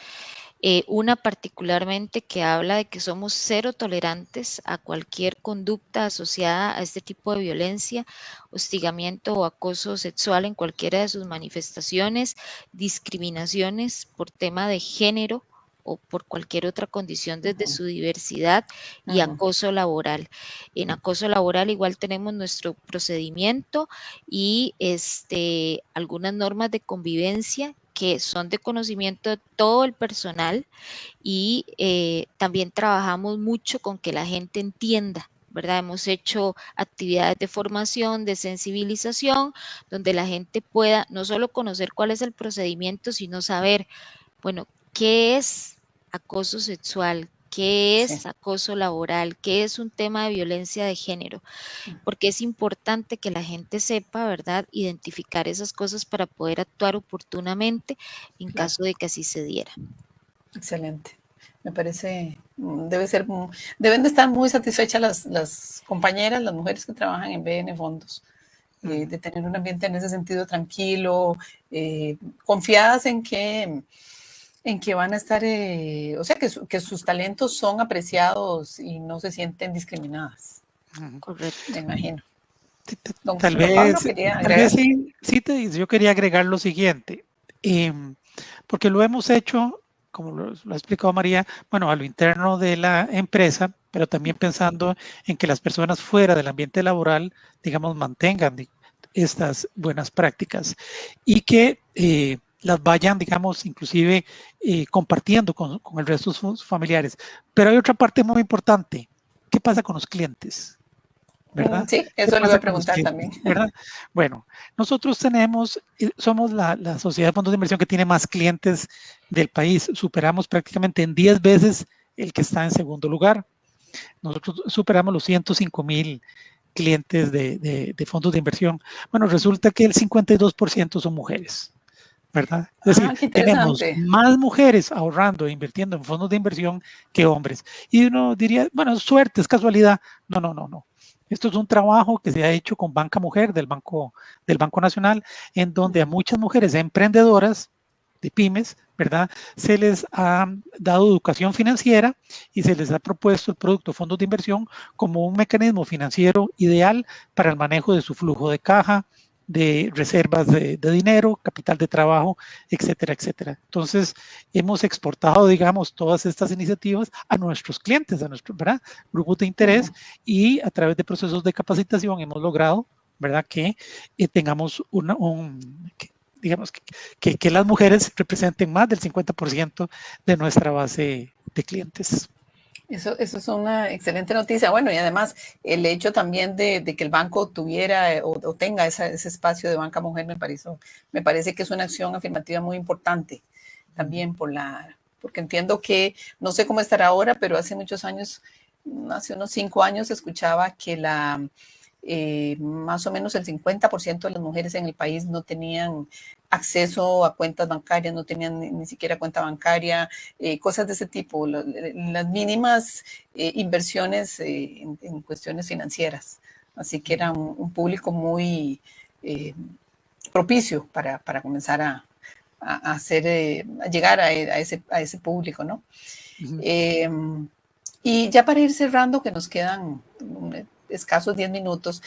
D: una particularmente que habla de que somos cero tolerantes a cualquier conducta asociada a este tipo de violencia, hostigamiento o acoso sexual en cualquiera de sus manifestaciones, discriminaciones por tema de género o por cualquier otra condición desde su diversidad y acoso laboral. En acoso laboral igual tenemos nuestro procedimiento y algunas normas de convivencia que son de conocimiento de todo el personal y también trabajamos mucho con que la gente entienda, ¿verdad? Hemos hecho actividades de formación, de sensibilización, donde la gente pueda no solo conocer cuál es el procedimiento, sino saber, bueno, qué es acoso sexual, qué es acoso laboral, qué es un tema de violencia de género, porque es importante que la gente sepa, ¿verdad?, identificar esas cosas para poder actuar oportunamente en caso de que así se diera.
A: Excelente. Me parece, deben de estar muy satisfechas las compañeras, las mujeres que trabajan en Benefondos, de tener un ambiente en ese sentido tranquilo, confiadas en que van a estar, o sea, que sus talentos son apreciados y no se sienten discriminadas.
D: Correcto.
A: Me imagino.
C: Tal vez sí, yo quería agregar lo siguiente, porque lo hemos hecho como lo ha explicado María, bueno, a lo interno de la empresa, pero también pensando en que las personas fuera del ambiente laboral, digamos, mantengan estas buenas prácticas y que las vayan, digamos, inclusive compartiendo con el resto de sus familiares. Pero hay otra parte muy importante. ¿Qué pasa con los clientes? ¿Verdad?
A: Sí, eso le voy a preguntar también.
C: ¿Verdad? Bueno, nosotros somos la sociedad de fondos de inversión que tiene más clientes del país. Superamos prácticamente en 10 veces el que está en segundo lugar. Nosotros superamos los 105,000 clientes de fondos de inversión. Bueno, resulta que el 52% son mujeres, ¿verdad? Es decir, tenemos más mujeres ahorrando e invirtiendo en fondos de inversión que hombres. Y uno diría, bueno, suerte, es casualidad. No. Esto es un trabajo que se ha hecho con Banca Mujer del Banco Nacional, en donde a muchas mujeres emprendedoras de pymes, ¿verdad? Se les ha dado educación financiera y se les ha propuesto el producto fondos de inversión como un mecanismo financiero ideal para el manejo de su flujo de caja, de reservas de dinero, capital de trabajo, etcétera, etcétera. Entonces, hemos exportado, digamos, todas estas iniciativas a nuestros clientes, a nuestros, ¿verdad?, grupos de interés, y a través de procesos de capacitación hemos logrado, ¿verdad?, que tengamos digamos, que las mujeres representen más del 50% de nuestra base de clientes.
A: Eso es una excelente noticia. Bueno, y además el hecho también de que el banco tuviera o tenga ese espacio de Banca Mujer me parece que es una acción afirmativa muy importante también porque entiendo que, no sé cómo estará ahora, pero hace muchos años, hace unos 5 años, escuchaba que más o menos el 50% de las mujeres en el país no tenían acceso a cuentas bancarias, no tenían ni siquiera cuenta bancaria, cosas de ese tipo, las mínimas inversiones en cuestiones financieras. Así que era un público muy propicio para comenzar a llegar a ese público, ¿no? Y ya para ir cerrando, que nos quedan escasos 10 minutos,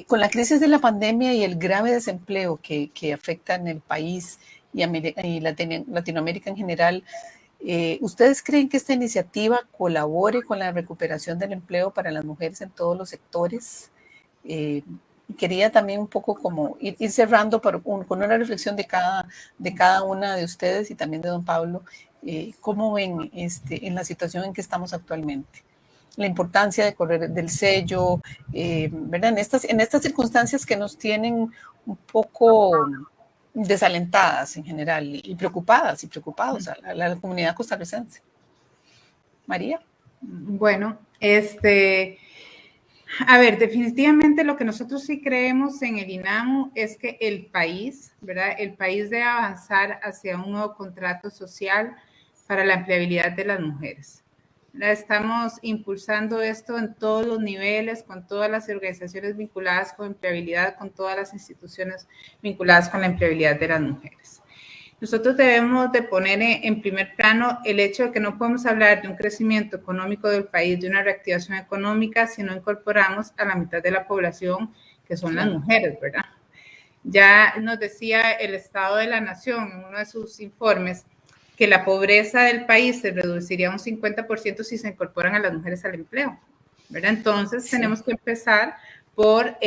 A: con la crisis de la pandemia y el grave desempleo que afecta en el país y Latinoamérica en general, ¿ustedes creen que esta iniciativa colabore con la recuperación del empleo para las mujeres en todos los sectores? Quería también un poco como ir cerrando con una reflexión de cada una de ustedes y también de don Pablo. ¿Cómo ven en la situación en que estamos actualmente? La importancia de correr del sello, ¿verdad? En estas circunstancias que nos tienen un poco desalentadas en general y preocupados a la comunidad costarricense. María.
B: Bueno, a ver, definitivamente lo que nosotros sí creemos en el INAMU es que el país, ¿verdad? El país debe avanzar hacia un nuevo contrato social para la empleabilidad de las mujeres. Estamos impulsando esto en todos los niveles, con todas las organizaciones vinculadas con empleabilidad, con todas las instituciones vinculadas con la empleabilidad de las mujeres. Nosotros debemos de poner en primer plano el hecho de que no podemos hablar de un crecimiento económico del país, de una reactivación económica, si no incorporamos a la mitad de la población, que son las mujeres, ¿verdad? Ya nos decía el Estado de la Nación en uno de sus informes que la pobreza del país se reduciría un 50% si se incorporan a las mujeres al empleo, ¿verdad? Entonces, tenemos que empezar por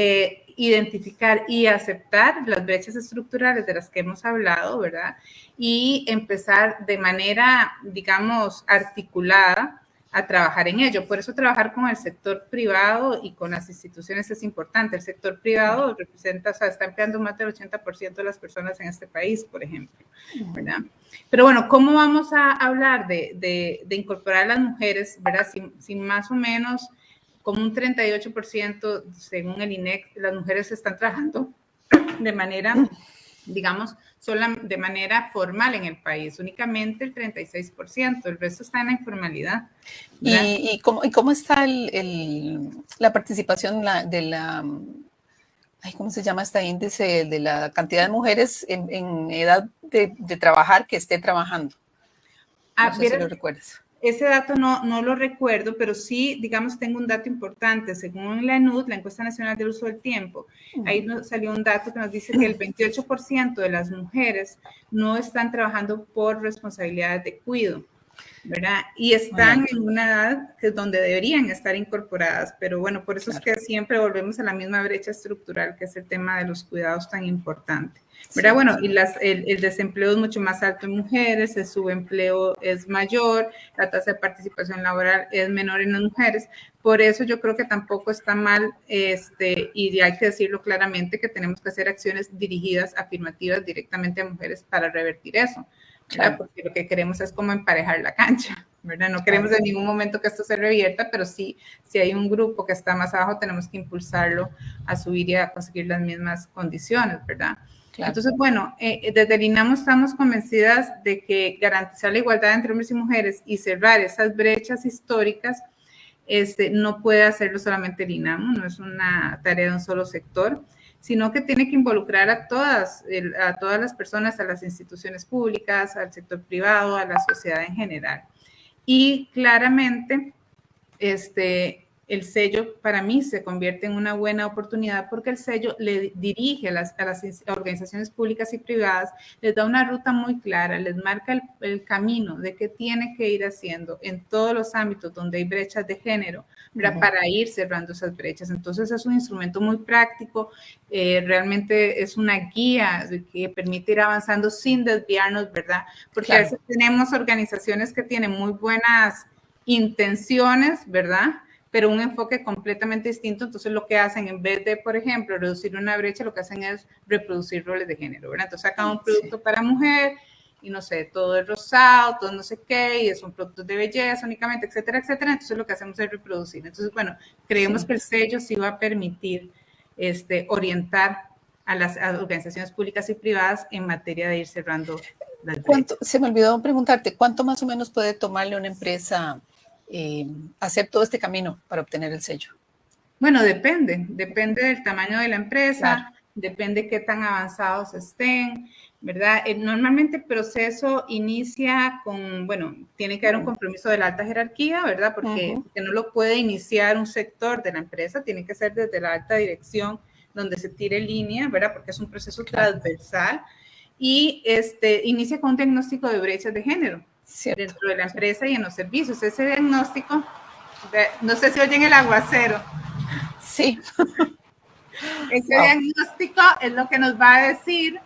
B: identificar y aceptar las brechas estructurales de las que hemos hablado, ¿verdad? Y empezar de manera, digamos, articulada a trabajar en ello. Por eso trabajar con el sector privado y con las instituciones es importante. El sector privado representa, o sea, está empleando más del 80% de las personas en este país, por ejemplo, ¿verdad? Pero bueno, ¿cómo vamos a hablar de incorporar a las mujeres, ¿verdad? Si más o menos como un 38%, según el INEC, las mujeres están trabajando de manera, digamos, de manera formal en el país, únicamente el 36%, el resto está en la informalidad.
A: ¿Y cómo está la participación ¿cómo se llama este índice de la cantidad de mujeres en edad de trabajar que esté trabajando? No sé si lo recuerdas.
B: ese dato no lo recuerdo, pero sí, digamos, tengo un dato importante. Según la ENUD, la Encuesta Nacional del Uso del Tiempo, ahí nos salió un dato que nos dice que el 28% de las mujeres no están trabajando por responsabilidades de cuidado, ¿verdad? Y están en una edad que es donde deberían estar incorporadas, pero bueno, por eso es que siempre volvemos a la misma brecha estructural, que es el tema de los cuidados tan importante, ¿verdad? Sí, bueno, y el desempleo es mucho más alto en mujeres, el subempleo es mayor, la tasa de participación laboral es menor en las mujeres, por eso yo creo que tampoco está mal, y hay que decirlo claramente, que tenemos que hacer acciones dirigidas, afirmativas directamente a mujeres para revertir eso. Claro. Porque lo que queremos es como emparejar la cancha, ¿verdad? No queremos en ningún momento que esto se revierta, pero sí, si hay un grupo que está más abajo, tenemos que impulsarlo a subir y a conseguir las mismas condiciones, ¿verdad? Claro. Entonces, bueno, desde el INAMO estamos convencidas de que garantizar la igualdad entre hombres y mujeres y cerrar esas brechas históricas, no puede hacerlo solamente el INAMO, no es una tarea de un solo sector, sino que tiene que involucrar a todas las personas, a las instituciones públicas, al sector privado, a la sociedad en general. Y claramente, el sello para mí se convierte en una buena oportunidad porque el sello le dirige a las organizaciones públicas y privadas, les da una ruta muy clara, les marca el camino de qué tiene que ir haciendo en todos los ámbitos donde hay brechas de género, para ir cerrando esas brechas. Entonces es un instrumento muy práctico, realmente es una guía que permite ir avanzando sin desviarnos, ¿verdad? Porque claro, a veces tenemos organizaciones que tienen muy buenas intenciones, ¿verdad? Pero un enfoque completamente distinto. Entonces lo que hacen, en vez de, por ejemplo, reducir una brecha, lo que hacen es reproducir roles de género, ¿verdad? Entonces sacan un producto para mujer y no sé, todo es rosado, todo no sé qué, y son productos de belleza únicamente, etcétera, etcétera. Entonces lo que hacemos es reproducir. Entonces, bueno, creemos que el sello sí va a permitir orientar a las organizaciones públicas y privadas en materia de ir cerrando las brechas.
A: Se me olvidó preguntarte, ¿cuánto más o menos puede tomarle una empresa hacer todo este camino para obtener el sello?
B: Bueno, depende del tamaño de la empresa, claro, depende qué tan avanzados estén, ¿verdad? Normalmente el proceso inicia con, bueno, tiene que haber un compromiso de la alta jerarquía, ¿verdad? Porque no lo puede iniciar un sector de la empresa, tiene que ser desde la alta dirección donde se tire línea, ¿verdad? Porque es un proceso transversal y inicia con un diagnóstico de brechas de género. Cierto. Dentro de la empresa y en los servicios. Ese diagnóstico, no sé si oyen el aguacero.
A: Sí.
B: Ese diagnóstico es lo que nos va a decir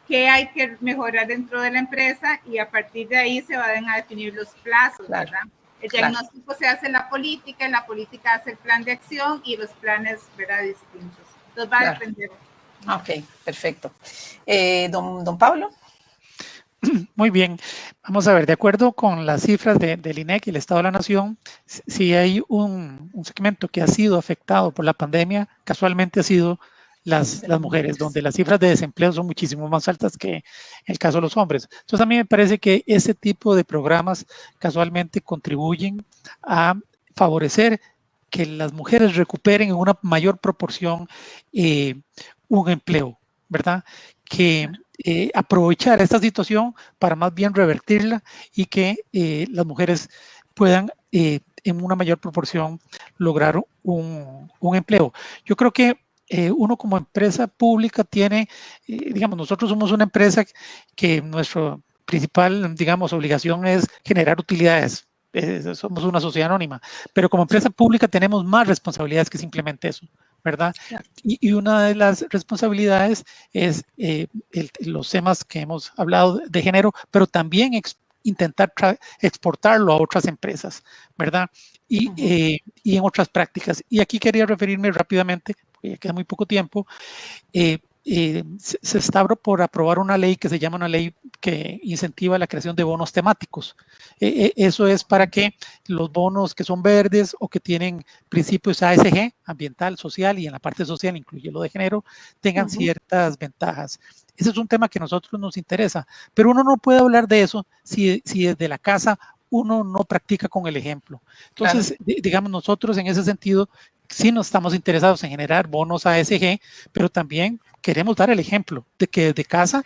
B: qué hay que mejorar dentro de la empresa y a partir de ahí se van a definir los plazos, claro, ¿verdad? El diagnóstico se hace en la política hace el plan de acción y los planes, ¿verdad?, distintos. Entonces va a depender.
A: Ok, perfecto. Don Pablo.
C: Muy bien, vamos a ver, de acuerdo con las cifras del INEC y el Estado de la Nación, si hay un segmento que ha sido afectado por la pandemia, casualmente ha sido las mujeres, donde las cifras de desempleo son muchísimo más altas que en el caso de los hombres. Entonces a mí me parece que ese tipo de programas casualmente contribuyen a favorecer que las mujeres recuperen en una mayor proporción un empleo, ¿verdad? Que aprovechar esta situación para más bien revertirla y que las mujeres puedan en una mayor proporción lograr un empleo. Yo creo que uno como empresa pública tiene, digamos, nosotros somos una empresa que nuestra principal, digamos, obligación es generar utilidades. Somos una sociedad anónima, pero como empresa pública tenemos más responsabilidades que simplemente eso, ¿verdad? Y una de las responsabilidades es los temas que hemos hablado de género, pero también intentar exportarlo a otras empresas, ¿verdad? Y en otras prácticas. Y aquí quería referirme rápidamente, porque ya queda muy poco tiempo, se está por aprobar una ley que se llama una ley que incentiva la creación de bonos temáticos. Eso es para que los bonos que son verdes o que tienen principios ASG, ambiental, social, y en la parte social incluye lo de género, tengan ciertas ventajas. Ese es un tema que a nosotros nos interesa, pero uno no puede hablar de eso si desde la casa uno no practica con el ejemplo. Entonces, digamos, nosotros en ese sentido sí nos estamos interesados en generar bonos ASG, pero también queremos dar el ejemplo de que desde casa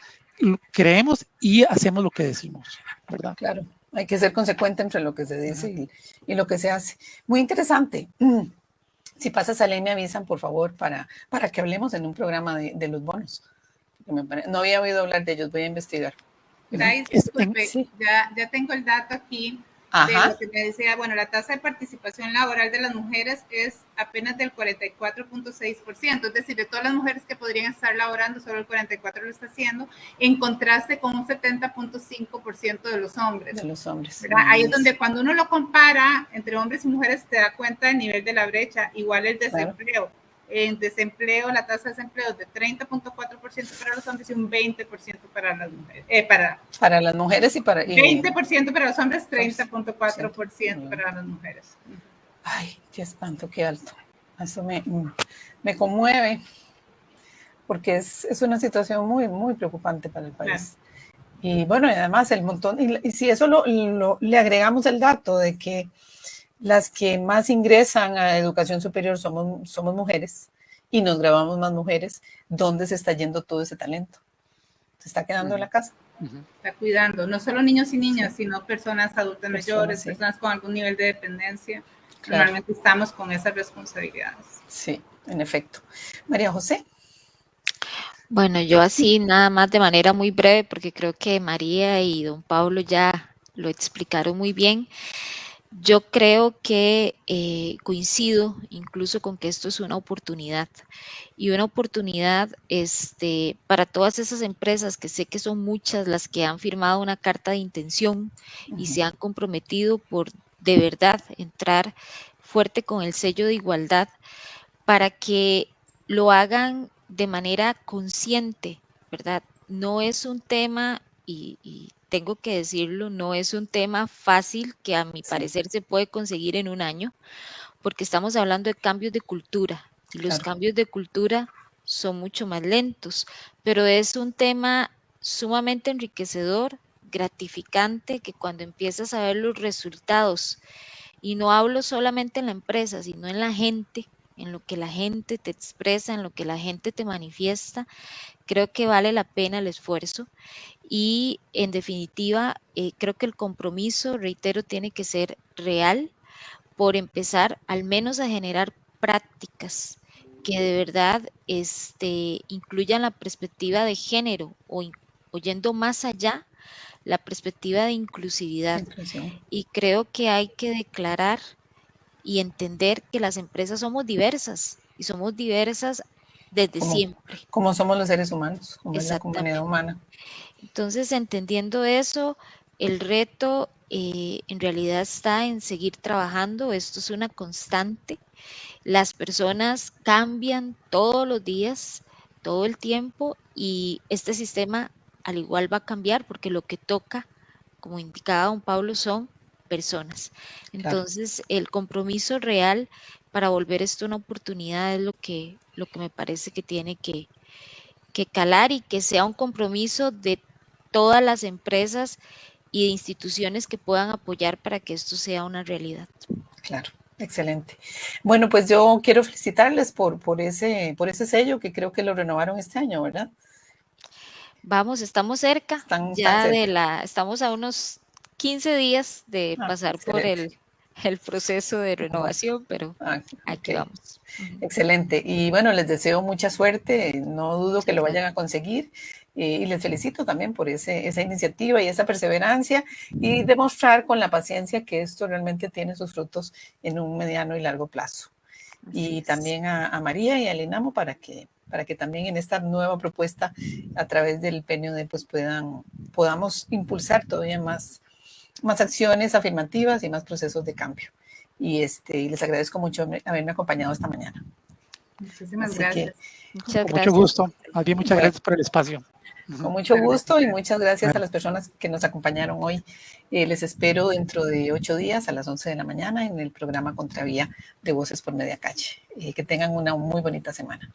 C: creemos y hacemos lo que decimos, ¿verdad?
A: Claro, Hay que ser consecuente entre lo que se dice y lo que se hace. Muy interesante. Si pasas a ley, me avisan, por favor, para que hablemos en un programa de los bonos. No había oído hablar de ellos, voy a investigar.
B: Disculpe,
A: sí.
B: ya tengo el dato aquí.
A: Ajá.
B: De lo que me decía, bueno, la tasa de participación laboral de las mujeres es apenas del 44.6%, es decir, de todas las mujeres que podrían estar laborando, solo el 44% lo está haciendo, en contraste con un 70.5% de los hombres.
A: De los hombres.
B: Ahí es donde cuando uno lo compara entre hombres y mujeres te da cuenta del nivel de la brecha, igual el desempleo. Claro. En desempleo, la tasa de desempleo es de 30.4% para los hombres y un 20% para las mujeres.
A: Para las mujeres y para...
B: 20% para los hombres, 30.4% para las mujeres.
A: Ay, qué espanto, qué alto. Eso me conmueve, porque es una situación muy, muy preocupante para el país. Claro. Y bueno, además el montón, y si eso le agregamos el dato de que las que más ingresan a educación superior somos mujeres y nos graduamos más mujeres, ¿dónde se está yendo todo ese talento? Se está quedando en la casa.
B: Está cuidando, no solo niños y niñas, sino personas adultas mayores, personas con algún nivel de dependencia. Claro. Normalmente estamos con esas responsabilidades.
A: Sí, en efecto. María José.
D: Bueno, yo así nada más de manera muy breve, porque creo que María y don Pablo ya lo explicaron muy bien. Yo creo que coincido incluso con que esto es una oportunidad y una oportunidad para todas esas empresas que sé que son muchas las que han firmado una carta de intención y se han comprometido por de verdad entrar fuerte con el sello de igualdad para que lo hagan de manera consciente, ¿verdad? No es un tema y tengo que decirlo, no es un tema fácil que a mi parecer se puede conseguir en un año, porque estamos hablando de cambios de cultura y los cambios de cultura son mucho más lentos, pero es un tema sumamente enriquecedor, gratificante, que cuando empiezas a ver los resultados, y no hablo solamente en la empresa, sino en la gente, en lo que la gente te expresa, en lo que la gente te manifiesta, creo que vale la pena el esfuerzo. Y en definitiva, creo que el compromiso, reitero, tiene que ser real por empezar al menos a generar prácticas que de verdad incluyan la perspectiva de género o yendo más allá, la perspectiva de inclusividad. Y creo que hay que declarar y entender que las empresas somos diversas y somos diversas desde siempre.
A: Como somos los seres humanos, como es la comunidad humana.
D: Entonces, entendiendo eso, el reto en realidad está en seguir trabajando. Esto es una constante. Las personas cambian todos los días, todo el tiempo, y este sistema al igual va a cambiar porque lo que toca, como indicaba don Pablo, son personas. Entonces, el compromiso real para volver esto una oportunidad es lo que me parece que tiene que calar y que sea un compromiso de todas las empresas y de instituciones que puedan apoyar para que esto sea una realidad.
A: Claro, excelente. Bueno, pues yo quiero felicitarles por ese sello que creo que lo renovaron este año, ¿verdad?
D: Vamos, estamos cerca, estamos a unos 15 días de pasar excelente. por el proceso de renovación, pero aquí vamos.
A: Excelente. Y bueno, les deseo mucha suerte, no dudo que lo vayan a conseguir y les felicito también por esa iniciativa y esa perseverancia y demostrar con la paciencia que esto realmente tiene sus frutos en un mediano y largo plazo. Y también a María y al INAMO para que también en esta nueva propuesta a través del PNUD pues podamos impulsar todavía más acciones afirmativas y más procesos de cambio. Y les agradezco mucho haberme acompañado esta mañana.
B: Muchísimas gracias.
C: Con mucho gusto. Alguien, muchas gracias por el espacio.
A: Con mucho gusto y muchas gracias a las personas que nos acompañaron hoy. Les espero dentro de 8 días a las 11 de la mañana en el programa Contravía de Voces por Media Calle. Que tengan una muy bonita semana.